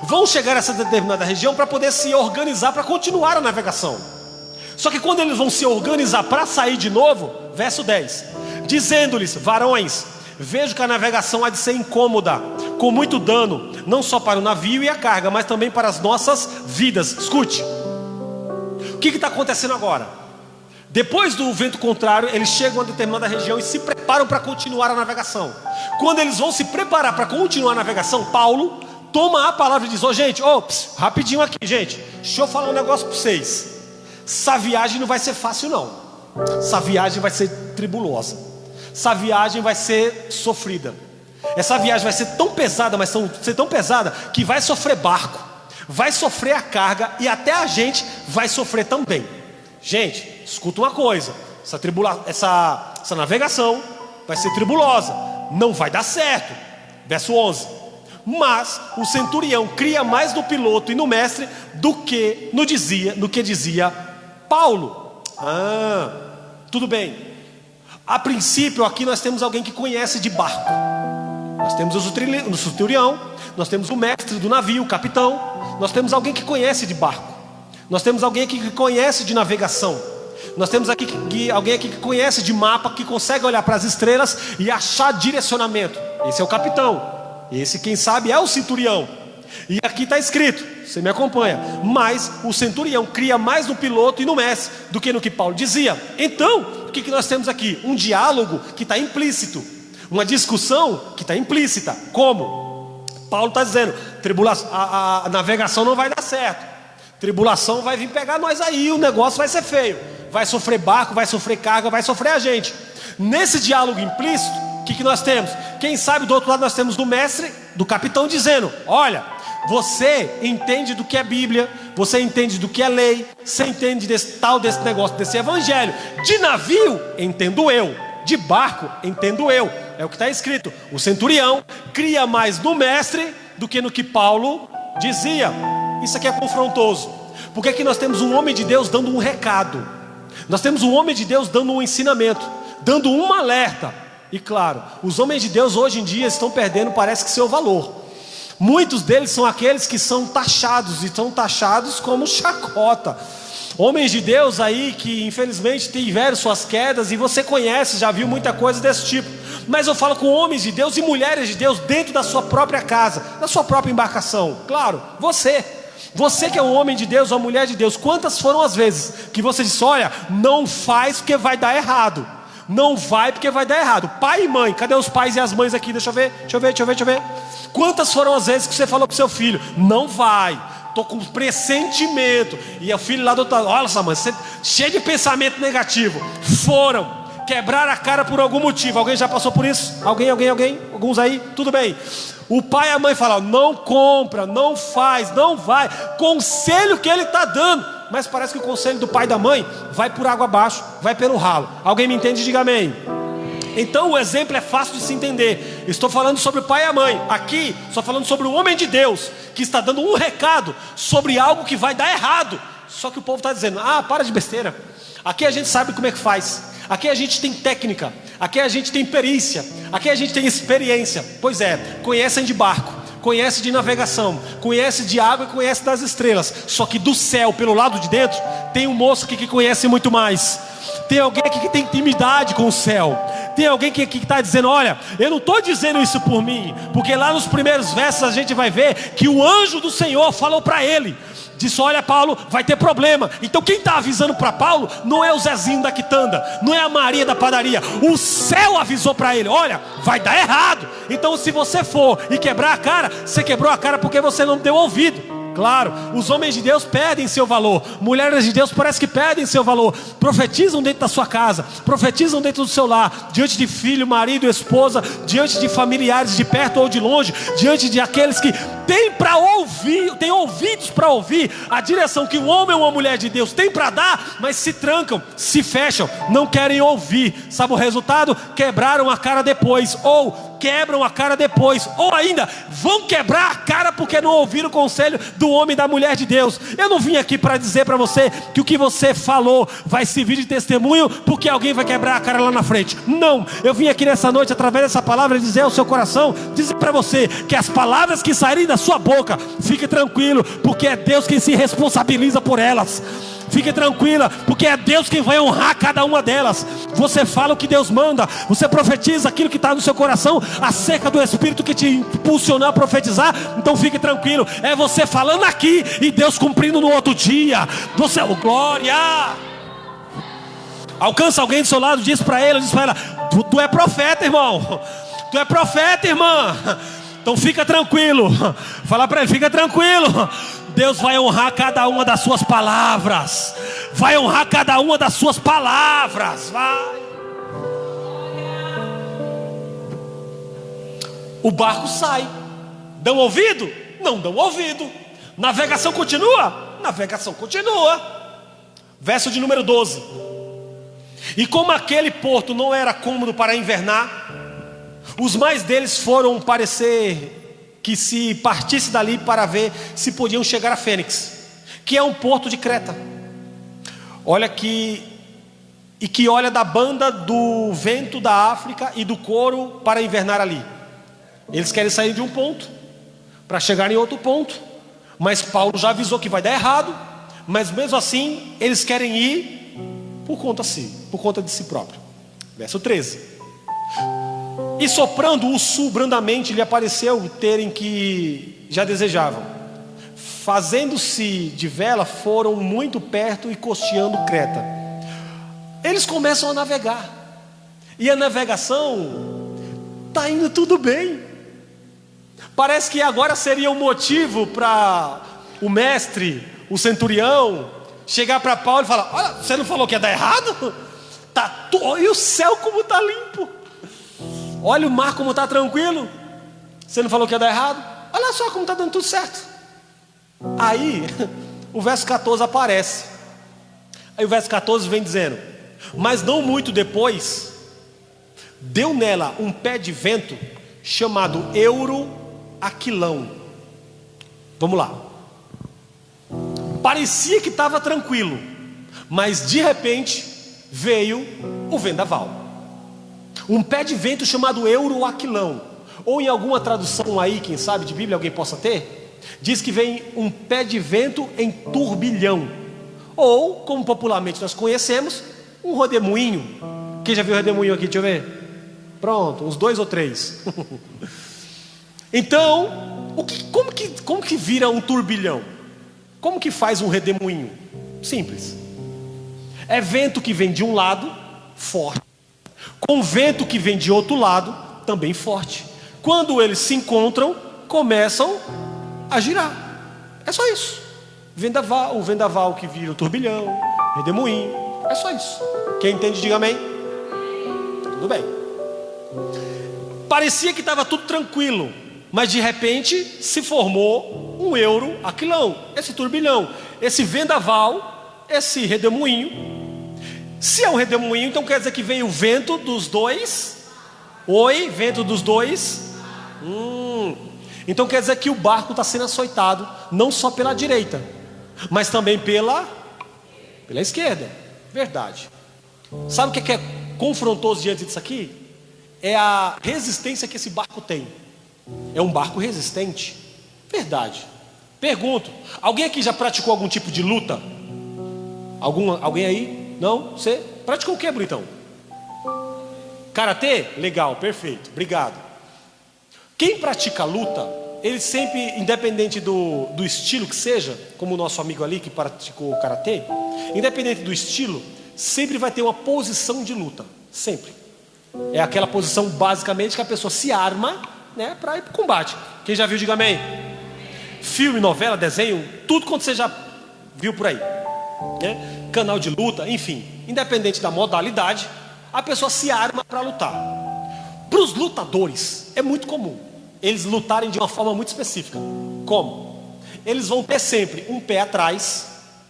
Vão chegar a essa determinada região para poder se organizar para continuar a navegação. Só que quando eles vão se organizar para sair de novo, verso 10, dizendo-lhes: varões, vejo que a navegação há de ser incômoda, com muito dano, não só para o navio e a carga, mas também para as nossas vidas. Escute, o que está acontecendo agora? Depois do vento contrário, eles chegam a determinada região e se preparam para continuar a navegação. Quando eles vão se preparar para continuar a navegação, Paulo toma a palavra e diz: gente, rapidinho aqui, gente, deixa eu falar um negócio para vocês. Essa viagem não vai ser fácil não. Essa viagem vai ser tribulosa. Essa viagem vai ser sofrida. Essa viagem vai ser tão pesada, mas ser tão pesada que vai sofrer barco, vai sofrer a carga e até a gente vai sofrer também. Gente, escuta uma coisa: essa navegação vai ser tribulosa, não vai dar certo. Verso 11: mas o centurião cria mais no piloto e no mestre do que dizia Paulo. Tudo bem. A princípio aqui nós temos alguém que conhece de barco. Nós temos o centurião, nós temos o mestre do navio, o capitão. Nós temos alguém que conhece de barco. Nós temos alguém aqui que conhece de navegação. Nós temos aqui alguém aqui que conhece de mapa, que consegue olhar para as estrelas e achar direcionamento. Esse é o capitão. Esse, quem sabe, é o centurião. E aqui está escrito, você me acompanha: mas o centurião cria mais no piloto e no mestre do que no que Paulo dizia. Então, o que nós temos aqui? Um diálogo que está implícito, uma discussão que está implícita. Como? Paulo está dizendo: a navegação não vai dar certo, tribulação vai vir pegar nós aí, o negócio vai ser feio, vai sofrer barco, vai sofrer carga, vai sofrer a gente. Nesse diálogo implícito, o que nós temos? Quem sabe do outro lado nós temos do mestre, do capitão, dizendo: olha, você entende do que é Bíblia, você entende do que é lei, você entende desse negócio, desse evangelho. De navio, entendo eu. De barco, entendo eu. É o que está escrito: o centurião cria mais no mestre do que no que Paulo dizia. Isso aqui é confrontoso, porque aqui nós temos um homem de Deus dando um recado. Nós temos um homem de Deus dando um ensinamento, dando um alerta. E claro, os homens de Deus hoje em dia estão perdendo, parece que, seu valor. Muitos deles são aqueles que são taxados, e são taxados como chacota. Homens de Deus aí que infelizmente tiveram suas quedas, e você conhece, já viu muita coisa desse tipo. Mas eu falo com homens de Deus e mulheres de Deus dentro da sua própria casa, da sua própria embarcação. Claro, você que é um homem de Deus, uma mulher de Deus, quantas foram as vezes que você disse: olha, não faz porque vai dar errado. Não vai porque vai dar errado. Pai e mãe, cadê os pais e as mães aqui? Deixa eu ver. Quantas foram as vezes que você falou pro seu filho: não vai, tô com pressentimento, e o filho lá do outro lado: olha só, mãe, você cheio de pensamento negativo. Quebraram a cara por algum motivo. Alguém já passou por isso? Alguém? Alguns aí? Tudo bem. O pai e a mãe falam: não compra, não faz, não vai. Conselho que ele está dando, mas parece que o conselho do pai e da mãe vai por água abaixo, vai pelo ralo. Alguém me entende? Diga amém. Então o exemplo é fácil de se entender. Estou falando sobre o pai e a mãe. Aqui estou falando sobre o homem de Deus, que está dando um recado sobre algo que vai dar errado. Só que o povo está dizendo: para de besteira. Aqui a gente sabe como é que faz. Aqui a gente tem técnica. Aqui a gente tem perícia. Aqui a gente tem experiência. Pois é, conhecem de barco, conhece de navegação, conhece de água e conhece das estrelas. Só que do céu, pelo lado de dentro, tem um moço aqui que conhece muito mais. Tem alguém aqui que tem intimidade com o céu. Tem alguém que está dizendo: olha, eu não estou dizendo isso por mim, porque lá nos primeiros versos a gente vai ver que o anjo do Senhor falou para ele: disse: olha, Paulo, vai ter problema. Então quem está avisando para Paulo não é o Zezinho da quitanda, não é a Maria da padaria. O céu avisou para ele: olha, vai dar errado. Então se você for e quebrar a cara, você quebrou a cara porque você não deu ouvido. Claro, os homens de Deus perdem seu valor, mulheres de Deus parece que perdem seu valor, profetizam dentro da sua casa, profetizam dentro do seu lar, diante de filho, marido, esposa, diante de familiares de perto ou de longe, diante de aqueles que têm para ouvir, têm ouvidos para ouvir a direção que um homem ou uma mulher de Deus tem para dar, mas se trancam, se fecham, não querem ouvir. Sabe o resultado? Quebraram a cara depois, ou quebram a cara depois, ou ainda vão quebrar a cara porque não ouviram o conselho do homem e da mulher de Deus. Eu não vim aqui para dizer para você que o que você falou vai servir de testemunho porque alguém vai quebrar a cara lá na frente. Não, eu vim aqui nessa noite através dessa palavra dizer ao seu coração, dizer para você que as palavras que saírem da sua boca, fique tranquilo, porque é Deus quem se responsabiliza por elas. Fique tranquila, porque é Deus quem vai honrar cada uma delas. Você fala o que Deus manda, você profetiza aquilo que está no seu coração acerca do Espírito que te impulsionou a profetizar. Então fique tranquilo, é você falando aqui e Deus cumprindo no outro dia. Você, oh, glória! Alcança alguém do seu lado, diz para ele, diz para ela: tu é profeta, irmão. Tu é profeta, irmã. Então fica tranquilo. Fala para ele: fica tranquilo. Deus vai honrar cada uma das suas palavras. Vai honrar cada uma das suas palavras. Vai. O barco sai. Dão ouvido? Não dão ouvido. Navegação continua? Navegação continua. Verso de número 12. E como aquele porto não era cômodo para invernar, os mais deles foram parecer que se partisse dali para ver se podiam chegar a Fênix, que é um porto de Creta. Olha que, e que olha da banda do vento da África e do coro para invernar ali. Eles querem sair de um ponto para chegar em outro ponto, mas Paulo já avisou que vai dar errado. Mas mesmo assim eles querem ir por conta de si próprio. Verso 13. E soprando o sul brandamente, lhe apareceu terem que já desejavam. Fazendo-se de vela, foram muito perto e costeando Creta. Eles começam a navegar. E a navegação está indo tudo bem. Parece que agora seria um motivo para o mestre, o centurião, chegar para Paulo e falar: olha, você não falou que ia dar errado? E o céu como está limpo. Olha o mar como está tranquilo. Você não falou que ia dar errado? Olha só como está dando tudo certo. Aí o verso 14 aparece. Aí o verso 14 vem dizendo: mas não muito depois, deu nela um pé de vento chamado Euroaquilão. Vamos lá. Parecia que estava tranquilo, mas de repente veio o vendaval. Um pé de vento chamado Euroaquilão. Ou em alguma tradução aí, quem sabe de Bíblia alguém possa ter, diz que vem um pé de vento em turbilhão. Ou, como popularmente nós conhecemos, um redemoinho. Quem já viu redemoinho aqui? Deixa eu ver. Pronto, uns 2 ou 3. Então, como que vira um turbilhão? Como que faz um redemoinho? Simples. É vento que vem de um lado, forte, com vento que vem de outro lado, também forte. Quando eles se encontram, começam a girar. É só isso. O vendaval que vira o turbilhão, redemoinho. É só isso. Quem entende, diga amém. Tudo bem. Parecia que estava tudo tranquilo, mas de repente se formou um Euroaquilão, esse turbilhão, esse vendaval, esse redemoinho. Se é um redemoinho, então quer dizer que vem o vento dos dois. Oi, vento dos dois. Então quer dizer que o barco está sendo açoitado, não só pela direita, mas também pela esquerda. Verdade. Sabe o que é confrontoso diante disso aqui? É a resistência que esse barco tem. É um barco resistente. Verdade. Pergunto: alguém aqui já praticou algum tipo de luta? Alguém aí? Não? Você praticou o que, bonitão? Karatê? Legal, perfeito, obrigado. Quem pratica luta, ele sempre, independente do estilo que seja, como o nosso amigo ali que praticou o karatê, independente do estilo, sempre vai ter uma posição de luta, sempre. É aquela posição basicamente que a pessoa se arma, né, para ir para o combate. Quem já viu, diga amém. Filme, novela, desenho, tudo quanto você já viu por aí, né? Canal de luta, enfim, independente da modalidade, a pessoa se arma para lutar. Para os lutadores é muito comum eles lutarem de uma forma muito específica. Como? Eles vão ter sempre um pé atrás,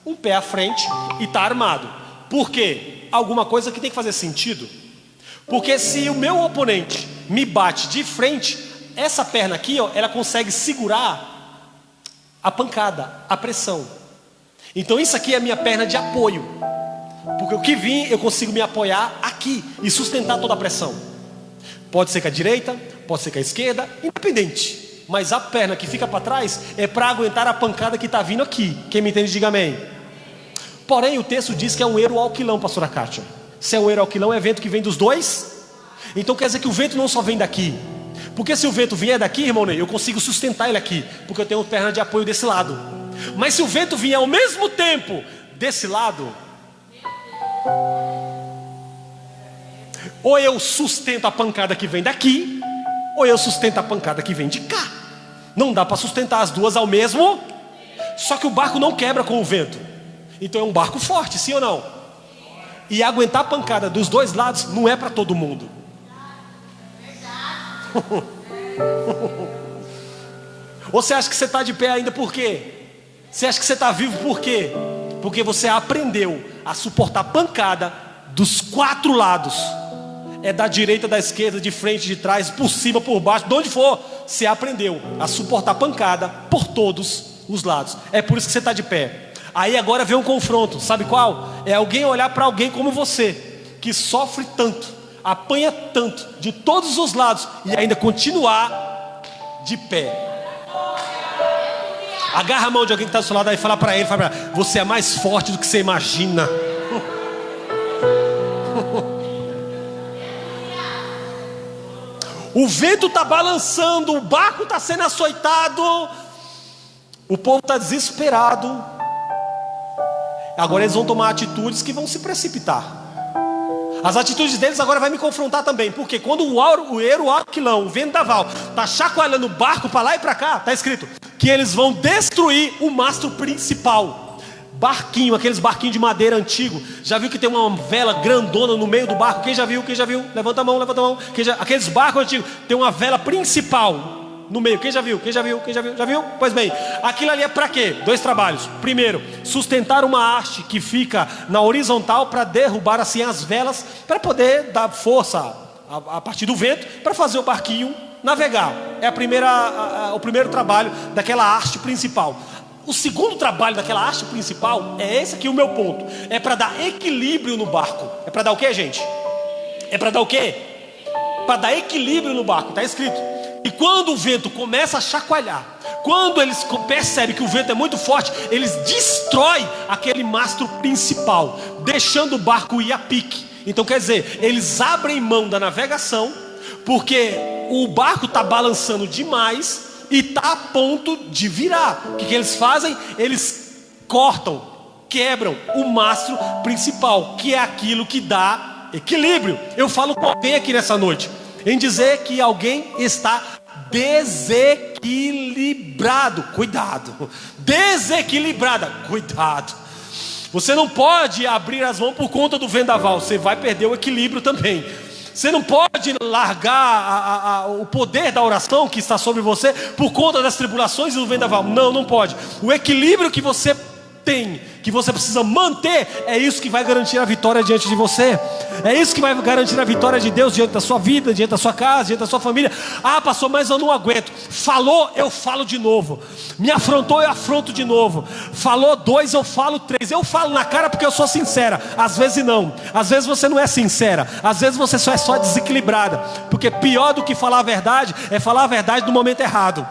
um pé à frente e tá armado. Por quê? Alguma coisa que tem que fazer sentido. Porque se o meu oponente me bate de frente, essa perna aqui, ó, ela consegue segurar a pancada, a pressão. Então isso aqui é a minha perna de apoio. Porque o que vir, eu consigo me apoiar aqui e sustentar toda a pressão. Pode ser com a direita, pode ser com a esquerda, independente. Mas a perna que fica para trás é para aguentar a pancada que está vindo aqui. Quem me entende, diga amém. Porém, o texto diz que é um ero alquilão, pastora Kátia. Se é um ero alquilão, é vento que vem dos dois. Então quer dizer que o vento não só vem daqui. Porque se o vento vier daqui, irmão Ney, eu consigo sustentar ele aqui, porque eu tenho perna de apoio desse lado. Mas se o vento vier ao mesmo tempo desse lado, ou eu sustento a pancada que vem daqui, ou eu sustento a pancada que vem de cá. Não dá para sustentar as duas ao mesmo. Só que o barco não quebra com o vento. Então é um barco forte, sim ou não? E aguentar a pancada dos dois lados não é para todo mundo. Ou você acha que você está de pé ainda por quê? Você acha que você está vivo por quê? Porque você aprendeu a suportar pancada dos quatro lados. É da direita, da esquerda, de frente, de trás, por cima, por baixo, de onde for. Você aprendeu a suportar pancada por todos os lados. É por isso que você está de pé. Aí agora vem um confronto, sabe qual? É alguém olhar para alguém como você, que sofre tanto, apanha tanto, de todos os lados, e ainda continuar de pé. Agarra a mão de alguém que está do seu lado e fala para ele, você é mais forte do que você imagina. O vento está balançando, o barco está sendo açoitado, o povo está desesperado. Agora eles vão tomar atitudes que vão se precipitar. As atitudes deles agora vai me confrontar também. Porque quando o ero alquilão, o vendaval, está chacoalhando o barco para lá e para cá, está escrito que eles vão destruir o mastro principal. Barquinho, aqueles barquinhos de madeira antigo. Já viu que tem uma vela grandona no meio do barco? Quem já viu? Quem já viu? Levanta a mão, levanta a mão. Aqueles barcos antigos tem uma vela principal no meio. Quem já viu? Quem já viu? Quem já viu? Já viu? Pois bem, aquilo ali é para quê? Dois trabalhos. Primeiro, sustentar uma haste que fica na horizontal para derrubar assim as velas, para poder dar força a partir do vento, para fazer o barquinho navegar. É o primeiro trabalho daquela haste principal. O segundo trabalho daquela haste principal é esse aqui, o meu ponto. É para dar equilíbrio no barco. É para dar o quê, gente? É para dar o quê? Para dar equilíbrio no barco. Está escrito. E quando o vento começa a chacoalhar, quando eles percebem que o vento é muito forte, eles destroem aquele mastro principal, deixando o barco ir a pique. Então quer dizer, eles abrem mão da navegação, porque o barco está balançando demais e está a ponto de virar. O que eles fazem? Eles cortam, quebram o mastro principal, que é aquilo que dá equilíbrio. Eu falo com alguém aqui nessa noite em dizer que alguém está desequilibrado. Cuidado. Desequilibrada. Cuidado. Você não pode abrir as mãos por conta do vendaval. Você vai perder o equilíbrio também. Você não pode largar o poder da oração que está sobre você por conta das tribulações e do vendaval. Não, não pode. O equilíbrio que você tem, que você precisa manter, é isso que vai garantir a vitória diante de você. É isso que vai garantir a vitória de Deus diante da sua vida, diante da sua casa, diante da sua família. Ah, pastor, mas eu não aguento. Falou, eu falo de novo. Me afrontou, eu afronto de novo. Falou 2, eu falo 3. Eu falo na cara porque eu sou sincera. Às vezes não. Às vezes você não é sincera. Às vezes você só é desequilibrada. Porque pior do que falar a verdade é falar a verdade no momento errado.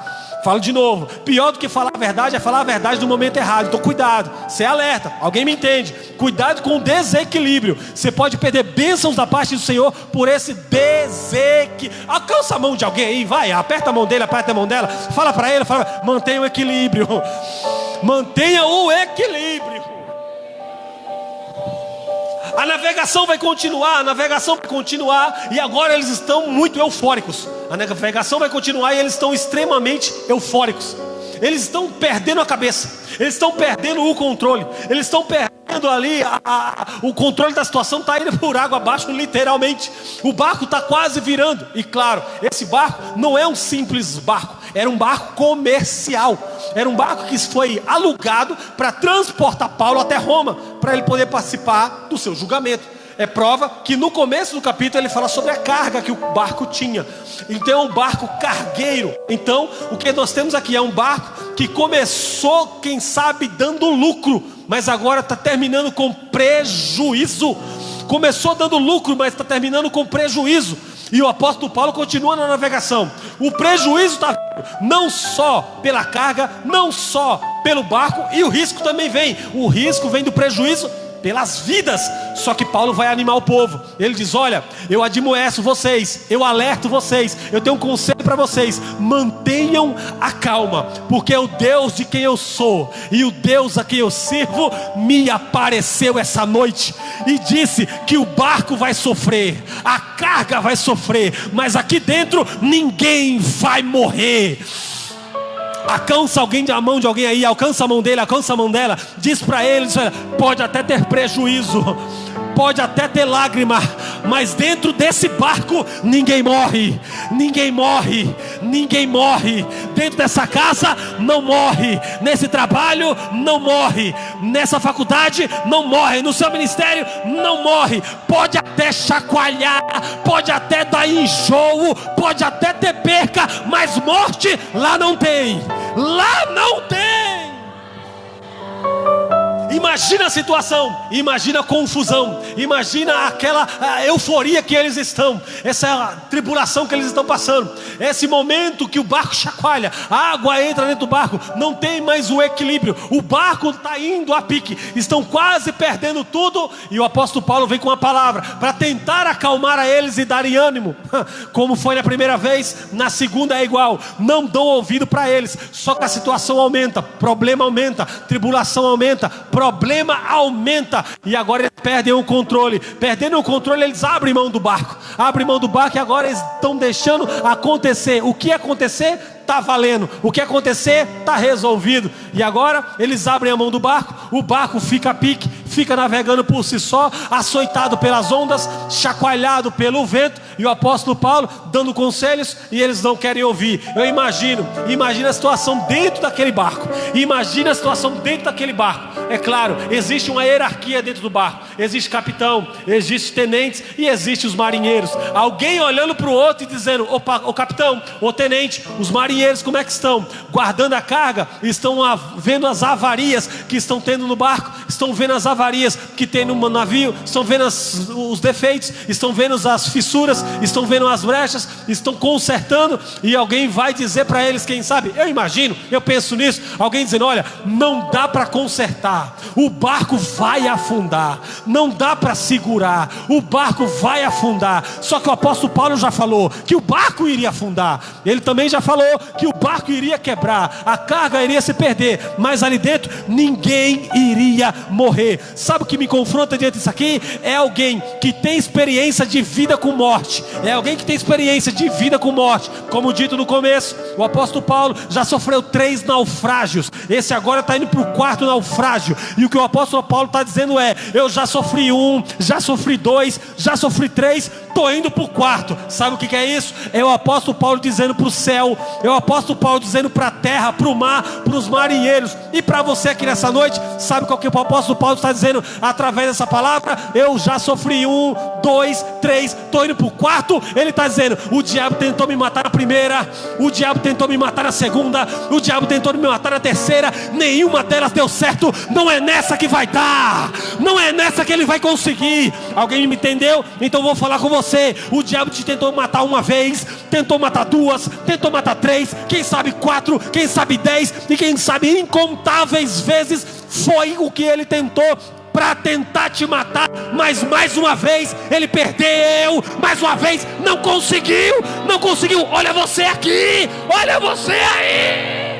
Falo de novo, pior do que falar a verdade é falar a verdade no momento errado. Então cuidado, você é alerta, alguém me entende? Cuidado com o desequilíbrio. Você pode perder bênçãos da parte do Senhor por esse desequilíbrio. Alcança a mão de alguém aí, vai, aperta a mão dele, aperta a mão dela. Fala para ele, mantenha o equilíbrio. Mantenha o equilíbrio. A navegação vai continuar, e agora eles estão muito eufóricos. A navegação vai continuar e eles estão extremamente eufóricos. Eles estão perdendo a cabeça, eles estão perdendo o controle, eles estão perdendo ali, o controle da situação está indo por água abaixo literalmente. O barco está quase virando, e claro, esse barco não é um simples barco, era um barco comercial, era um barco que foi alugado para transportar Paulo até Roma, para ele poder participar do seu julgamento. É prova que no começo do capítulo ele fala sobre a carga que o barco tinha. Então é um barco cargueiro. Então o que nós temos aqui é um barco que começou, quem sabe, dando lucro, mas agora está terminando com prejuízo. Começou dando lucro, mas está terminando com prejuízo. E o apóstolo Paulo continua na navegação. O prejuízo está não só pela carga, não só pelo barco, e o risco também vem. O risco vem do prejuízo pelas vidas. Só que Paulo vai animar o povo. Ele diz: olha, eu admoesto vocês, eu alerto vocês, eu tenho um conselho para vocês: mantenham a calma, porque o Deus de quem eu sou e o Deus a quem eu sirvo me apareceu essa noite e disse que o barco vai sofrer, a carga vai sofrer, mas aqui dentro ninguém vai morrer. Alcança a mão de alguém aí, alcança a mão dele, alcança a mão dela. Diz para eles: pode até ter prejuízo, pode até ter lágrima, mas dentro desse barco ninguém morre, ninguém morre, ninguém morre. Dentro dessa casa não morre, nesse trabalho não morre, nessa faculdade não morre, no seu ministério não morre. Pode até chacoalhar, pode até dar enjoo, pode até ter perca, mas morte lá não tem, lá não tem. Imagina a situação, imagina a confusão, imagina aquela euforia que eles estão, essa tribulação que eles estão passando, esse momento que o barco chacoalha, a água entra dentro do barco, não tem mais o equilíbrio, o barco está indo a pique, estão quase perdendo tudo. E o apóstolo Paulo vem com uma palavra para tentar acalmar a eles e darem ânimo. Como foi na primeira vez, na segunda é igual. Não dão ouvido para eles, só que a situação aumenta, problema aumenta, tribulação aumenta, problema aumenta, e agora eles perdem o controle. Perdendo o controle, eles abrem mão do barco, e agora eles estão deixando acontecer. O que acontecer está valendo, o que acontecer está resolvido. E agora eles abrem a mão do barco, o barco fica a pique, fica navegando por si só, açoitado pelas ondas, chacoalhado pelo vento, e o apóstolo Paulo dando conselhos, e eles não querem ouvir. Eu imagina a situação dentro daquele barco, imagina a situação dentro daquele barco. É claro, existe uma hierarquia dentro do barco, existe capitão, existe tenentes e existe os marinheiros. Alguém olhando para o outro e dizendo: opa, o capitão, o tenente, os marinheiros como é que estão? Guardando a carga? Estão vendo as avarias que estão tendo no barco, estão vendo as avarias que tem no navio, estão vendo os defeitos, estão vendo as fissuras, estão vendo as brechas, estão consertando. E alguém vai dizer para eles, quem sabe, eu penso nisso, alguém dizendo: olha, não dá para consertar, o barco vai afundar, não dá para segurar, o barco vai afundar. Só que o apóstolo Paulo já falou que o barco iria afundar, ele também já falou que o barco iria quebrar, a carga iria se perder, mas ali dentro ninguém iria morrer. Sabe o que me confronta diante disso aqui? É alguém que tem experiência de vida com morte, é alguém que tem experiência de vida com morte. Como dito no começo, o apóstolo Paulo já sofreu 3 naufrágios, esse agora está indo para o 4º naufrágio. E o que o apóstolo Paulo está dizendo é: eu já sofri 1, já sofri 2, já sofri 3, estou indo para o 4º. Sabe o que é isso? É o apóstolo Paulo dizendo para o céu, é o apóstolo Paulo dizendo para a terra, para o mar, para os marinheiros. E para você aqui nessa noite, sabe qual que é o apóstolo Paulo está dizendo, através dessa palavra, eu já sofri 1, 2, 3, estou indo para o 4. Ele está dizendo, o diabo tentou me matar na primeira, o diabo tentou me matar na segunda, o diabo tentou me matar na terceira, nenhuma delas deu certo. Não é nessa que vai dar, não é nessa que ele vai conseguir. Alguém me entendeu? Então eu vou falar com você. O diabo te tentou matar uma vez, tentou matar duas, tentou matar 3, quem sabe 4, quem sabe 10, e quem sabe incontáveis vezes foi o que ele tentou para tentar te matar. Mas mais uma vez ele perdeu, mais uma vez não conseguiu. Olha você aqui, olha você aí.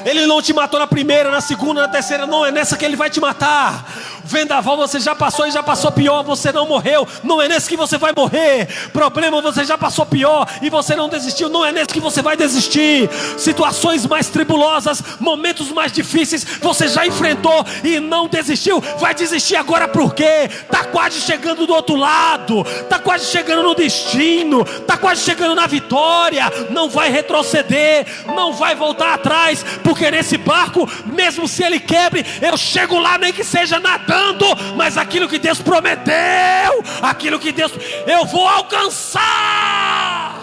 Ele não te matou na primeira, na segunda, na terceira. Não é nessa que ele vai te matar. Vendaval você já passou e já passou pior, você não morreu. Não é nesse que você vai morrer. Problema você já passou pior e você não desistiu. Não é nesse que você vai desistir. Situações mais tribulosas, momentos mais difíceis, você já enfrentou e não desistiu. Vai desistir agora por quê? Está quase chegando do outro lado, está quase chegando no destino, está quase chegando na vitória. Não vai retroceder, não vai voltar atrás, porque nesse barco, mesmo se ele quebre, eu chego lá, nem que seja nadando. Mas aquilo que Deus prometeu, eu vou alcançar.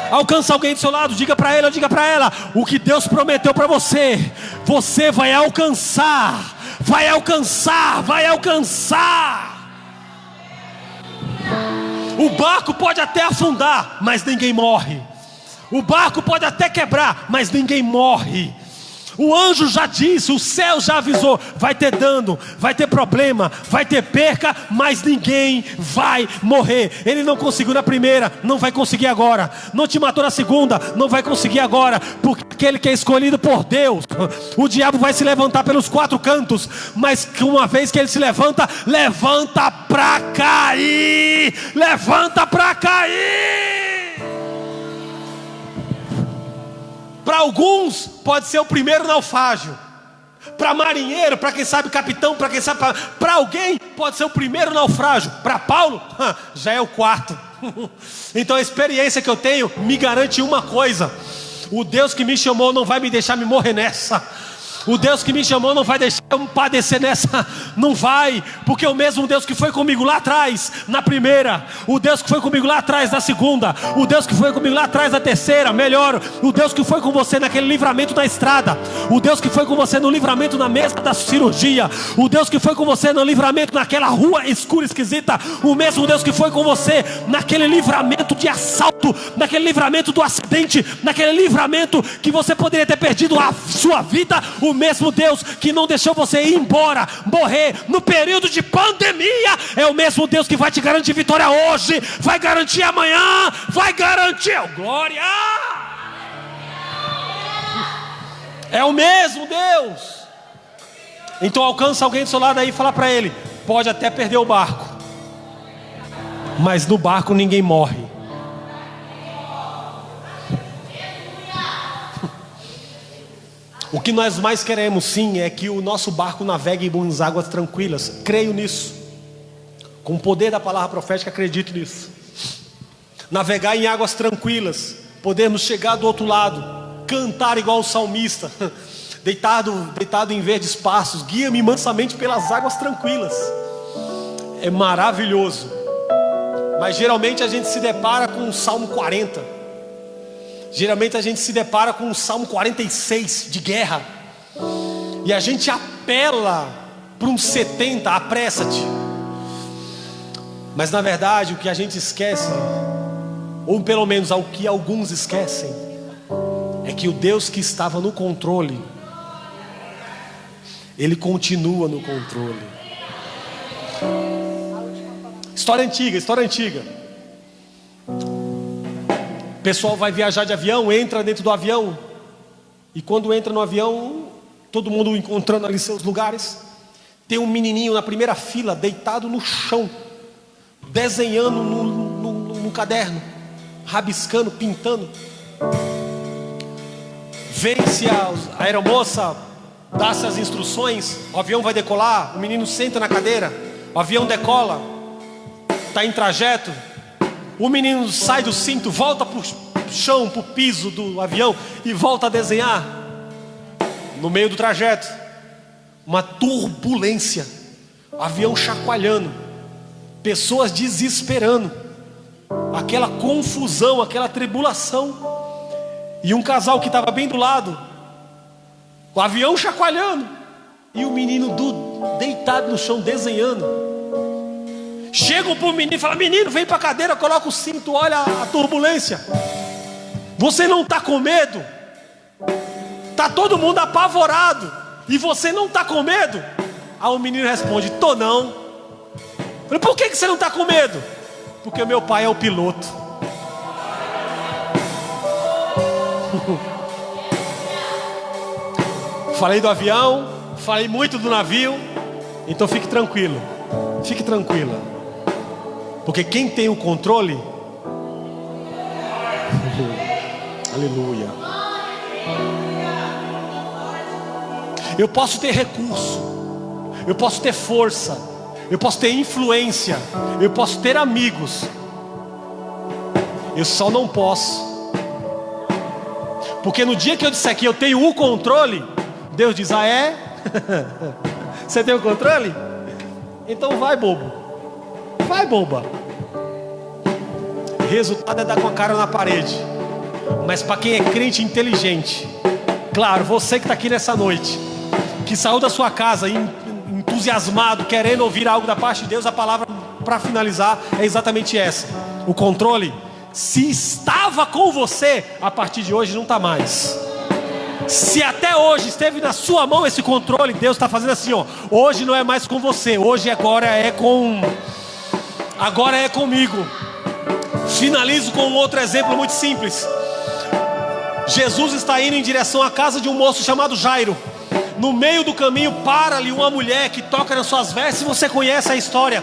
Alcança alguém do seu lado, diga para ele ou diga para ela, o que Deus prometeu para você, você vai alcançar. Vai alcançar, vai alcançar. O barco pode até afundar, mas ninguém morre. O barco pode até quebrar, mas ninguém morre. O anjo já disse, o céu já avisou, vai ter dano, vai ter problema, vai ter perca, mas ninguém vai morrer. Ele não conseguiu na primeira, não vai conseguir agora. Não te matou na segunda, não vai conseguir agora. Porque aquele que é escolhido por Deus, o diabo vai se levantar pelos 4 cantos, mas uma vez que ele se levanta, levanta para cair. Levanta para cair. Para alguns pode ser o primeiro naufrágio. Para marinheiro, para quem sabe capitão, para quem sabe, para alguém pode ser o primeiro naufrágio. Para Paulo, já é o 4. Então a experiência que eu tenho me garante uma coisa: o Deus que me chamou não vai me deixar me morrer nessa. O Deus que me chamou não vai deixar eu padecer nessa. Não vai, porque o mesmo Deus que foi comigo lá atrás, na primeira, o Deus que foi comigo lá atrás na segunda, o Deus que foi comigo lá atrás na terceira, melhor, o Deus que foi com você naquele livramento da estrada, o Deus que foi com você no livramento na mesa da cirurgia, o Deus que foi com você no livramento naquela rua escura, esquisita, o mesmo Deus que foi com você naquele livramento de assalto, naquele livramento do acidente, naquele livramento que você poderia ter perdido a sua vida, o mesmo Deus que não deixou você ir embora, morrer no período de pandemia, é o mesmo Deus que vai te garantir vitória hoje, vai garantir amanhã, vai garantir, glória. É o mesmo Deus. Então alcança alguém do seu lado aí e fala para ele, pode até perder o barco, mas no barco ninguém morre. O que nós mais queremos sim é que o nosso barco navegue em águas tranquilas. Creio nisso. Com o poder da palavra profética, acredito nisso. Navegar em águas tranquilas, podermos chegar do outro lado, cantar igual o salmista, deitado em verdes pastos, guia-me mansamente pelas águas tranquilas. É maravilhoso. Mas geralmente a gente se depara com o Salmo 40. Geralmente a gente se depara com o Salmo 46 de guerra, e a gente apela para um 70, apressa-te. Mas na verdade o que a gente esquece, ou pelo menos o que alguns esquecem, é que o Deus que estava no controle, Ele continua no controle. História antiga. O pessoal vai viajar de avião, entra dentro do avião, e quando entra no avião, todo mundo encontrando ali seus lugares, tem um menininho na primeira fila, deitado no chão, desenhando no caderno, rabiscando, pintando. Vem-se a aeromoça, dá-se as instruções, o avião vai decolar, o menino senta na cadeira, o avião decola, está em trajeto. O menino sai do cinto, volta para o chão, para o piso do avião e volta a desenhar. no meio do trajeto, uma turbulência, avião chacoalhando, pessoas desesperando, aquela confusão, aquela tribulação, e um casal que estava bem do lado, o avião chacoalhando, e o menino deitado no chão desenhando. Chegam para o menino e falam: menino, vem para a cadeira, coloca o cinto, olha a turbulência. Você não está com medo? Está todo mundo apavorado, e você não está com medo? Aí o menino responde: tô não. Eu falei: por que você não está com medo? Porque meu pai é o piloto. Falei do avião, falei muito do navio, então fique tranquilo, fique tranquila, porque quem tem o controle, aleluia. Eu posso ter recurso, eu posso ter força, eu posso ter influência, eu posso ter amigos, eu só não posso, porque no dia que eu disser que eu tenho o controle, Deus diz: ah é? Você tem o controle? Então vai, bobo, vai, boba. Resultado é dar com a cara na parede. Mas para quem é crente inteligente, claro, você que está aqui nessa noite, que saiu da sua casa entusiasmado, querendo ouvir algo da parte de Deus, a palavra para finalizar é exatamente essa: o controle, se estava com você, a partir de hoje não está mais. Se até hoje esteve na sua mão esse controle, Deus está fazendo assim, ó: hoje não é mais com você, hoje agora é comigo. Finalizo com um outro exemplo muito simples. Jesus está indo em direção à casa de um moço chamado Jairo. No meio do caminho para ali uma mulher que toca nas suas vestes. Você conhece a história.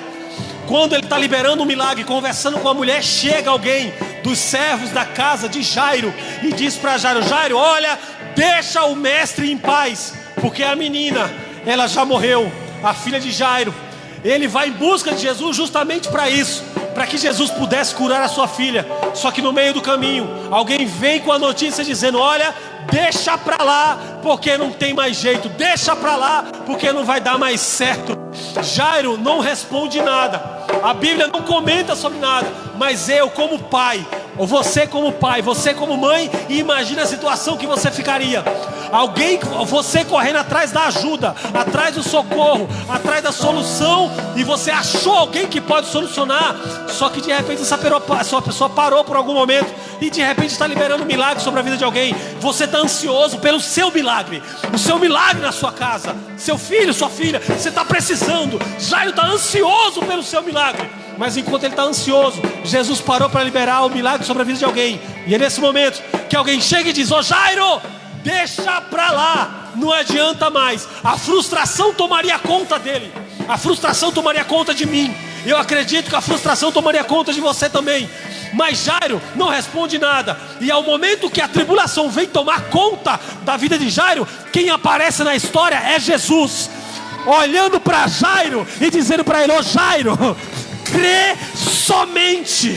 Quando ele está liberando um milagre, conversando com a mulher, chega alguém dos servos da casa de Jairo e diz para Jairo: Jairo, olha, deixa o mestre em paz, porque a menina, ela já morreu, a filha de Jairo. Ele vai em busca de Jesus justamente para isso, para que Jesus pudesse curar a sua filha. Só que no meio do caminho, alguém vem com a notícia dizendo: olha, deixa para lá, porque não tem mais jeito, deixa para lá, porque não vai dar mais certo. Jairo não responde nada, a Bíblia não comenta sobre nada, mas eu como pai, ou você como pai, você como mãe, imagina a situação que você ficaria. Você correndo atrás da ajuda, atrás do socorro, atrás da solução, e você achou alguém que pode solucionar, só que de repente essa pessoa parou por algum momento e de repente está liberando um milagre sobre a vida de alguém. Você está ansioso pelo seu milagre, o seu milagre na sua casa, seu filho, sua filha, você está precisando. Jairo está ansioso pelo seu milagre, mas enquanto ele está ansioso, Jesus parou para liberar o milagre sobre a vida de alguém. E é nesse momento que alguém chega e diz: ô Jairo, deixa para lá, não adianta mais. A frustração tomaria conta dele, a frustração tomaria conta de mim. Eu acredito que a frustração tomaria conta de você também. Mas Jairo não responde nada. E ao momento que a tribulação vem tomar conta da vida de Jairo, quem aparece na história é Jesus, olhando para Jairo e dizendo para ele: ô Jairo, crê somente.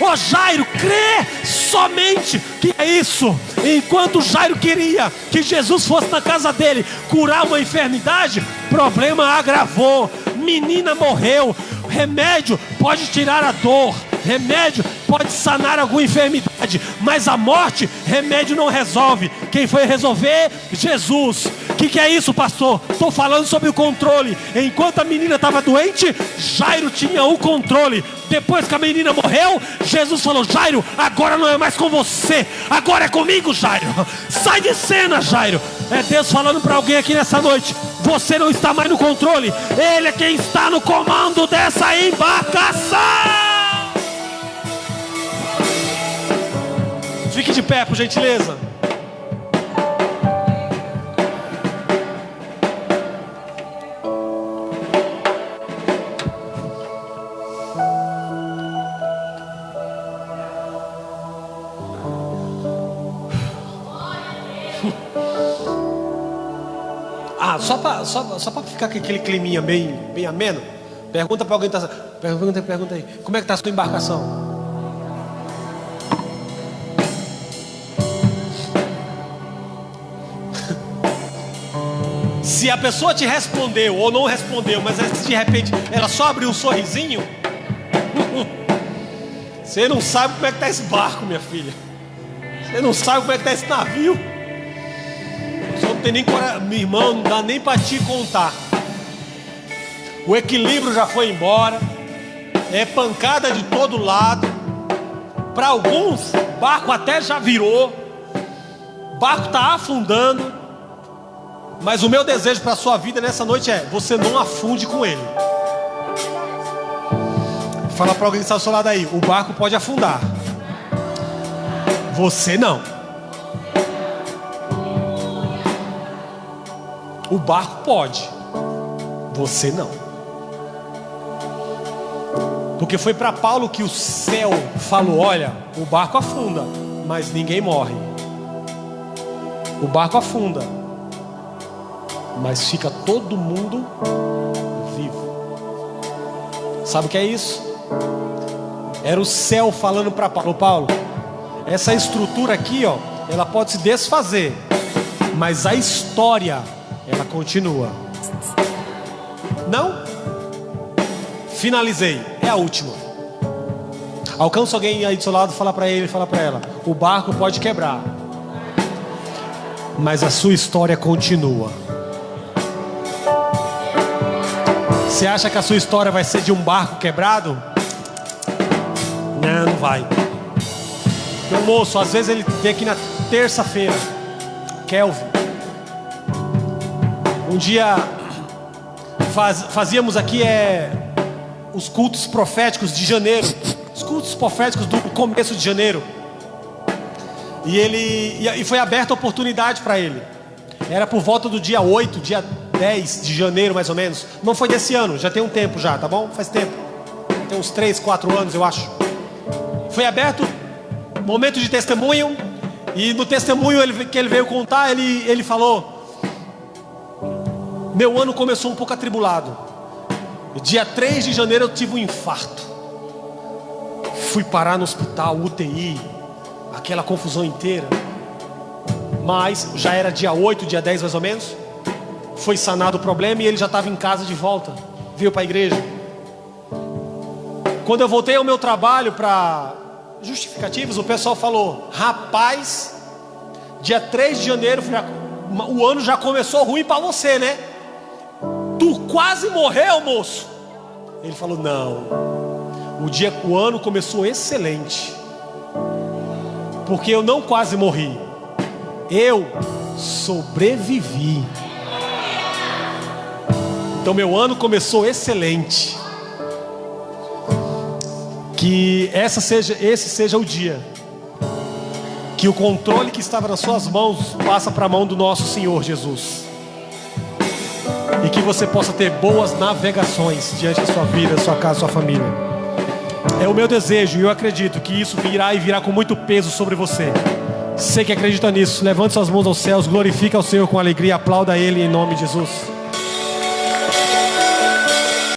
Ô Jairo, crê somente. Que é isso? Enquanto Jairo queria que Jesus fosse na casa dele curar uma enfermidade, problema agravou, menina morreu. Remédio pode tirar a dor, remédio pode sanar alguma enfermidade, mas a morte, remédio não resolve. Quem foi resolver? Jesus. O que é isso, pastor? Estou falando sobre o controle. Enquanto a menina estava doente, Jairo tinha o controle. Depois que a menina morreu, Jesus falou: Jairo, agora não é mais com você, agora é comigo, Jairo. Sai de cena, Jairo. É Deus falando para alguém aqui nessa noite: você não está mais no controle, Ele é quem está no comando dessa embarcação. Fique de pé, por gentileza. Só para ficar com aquele climinha bem ameno, pergunta para alguém, pergunta aí, como é que está a sua embarcação? Se a pessoa te respondeu ou não respondeu, mas de repente ela só abriu um sorrisinho, você não sabe como é que está esse barco, minha filha. Você não sabe como é que está esse navio. Você não tem nem coragem, meu irmão, não dá nem para te contar. O equilíbrio já foi embora. É pancada de todo lado. Para alguns, o barco até já virou. O barco está afundando. Mas o meu desejo para a sua vida nessa noite é: você não afunde com ele. Fala para alguém que está ao seu lado aí: o barco pode afundar, você não. O barco pode, você não. Porque foi para Paulo que o céu falou: olha, o barco afunda, mas ninguém morre. O barco afunda, mas fica todo mundo vivo. Sabe o que é isso? Era o céu falando para Paulo: Paulo, essa estrutura aqui, ó, ela pode se desfazer, mas a história, ela continua. Não? Finalizei, é a última. Alcança alguém aí do seu lado, fala para ele, fala para ela: o barco pode quebrar, mas a sua história continua. Você acha que a sua história vai ser de um barco quebrado? Não, não vai. Meu moço, às vezes ele vem aqui na terça-feira, Kelvin. Um dia fazíamos aqui os cultos proféticos de janeiro. Os cultos proféticos do começo de janeiro. E foi aberta a oportunidade para ele. Era por volta do dia 8, dia 10 de janeiro mais ou menos. Não foi desse ano, já tem um tempo já, tá bom? Faz tempo. Tem uns 3, 4 anos eu acho. Foi aberto momento de testemunho. E no testemunho que ele veio contar, ele falou: meu ano começou um pouco atribulado. Dia 3 de janeiro eu tive um infarto. Fui parar no hospital, UTI, aquela confusão inteira. Mas já era dia 8, dia 10 mais ou menos. Foi sanado o problema e ele já estava em casa de volta. Veio para a igreja. Quando eu voltei ao meu trabalho para justificativos, o pessoal falou: rapaz, dia 3 de janeiro o ano já começou ruim para você, né? Tu quase morreu, moço. Ele falou: não, o ano começou excelente, porque eu não quase morri, eu sobrevivi. Então meu ano começou excelente. Que esse seja o dia que o controle que estava nas suas mãos passa para a mão do nosso Senhor Jesus. E que você possa ter boas navegações diante da sua vida, da sua casa, da sua família. É o meu desejo e eu acredito que isso virá com muito peso sobre você. Você que acredita nisso, levante suas mãos aos céus, glorifique ao Senhor com alegria, aplauda Ele em nome de Jesus.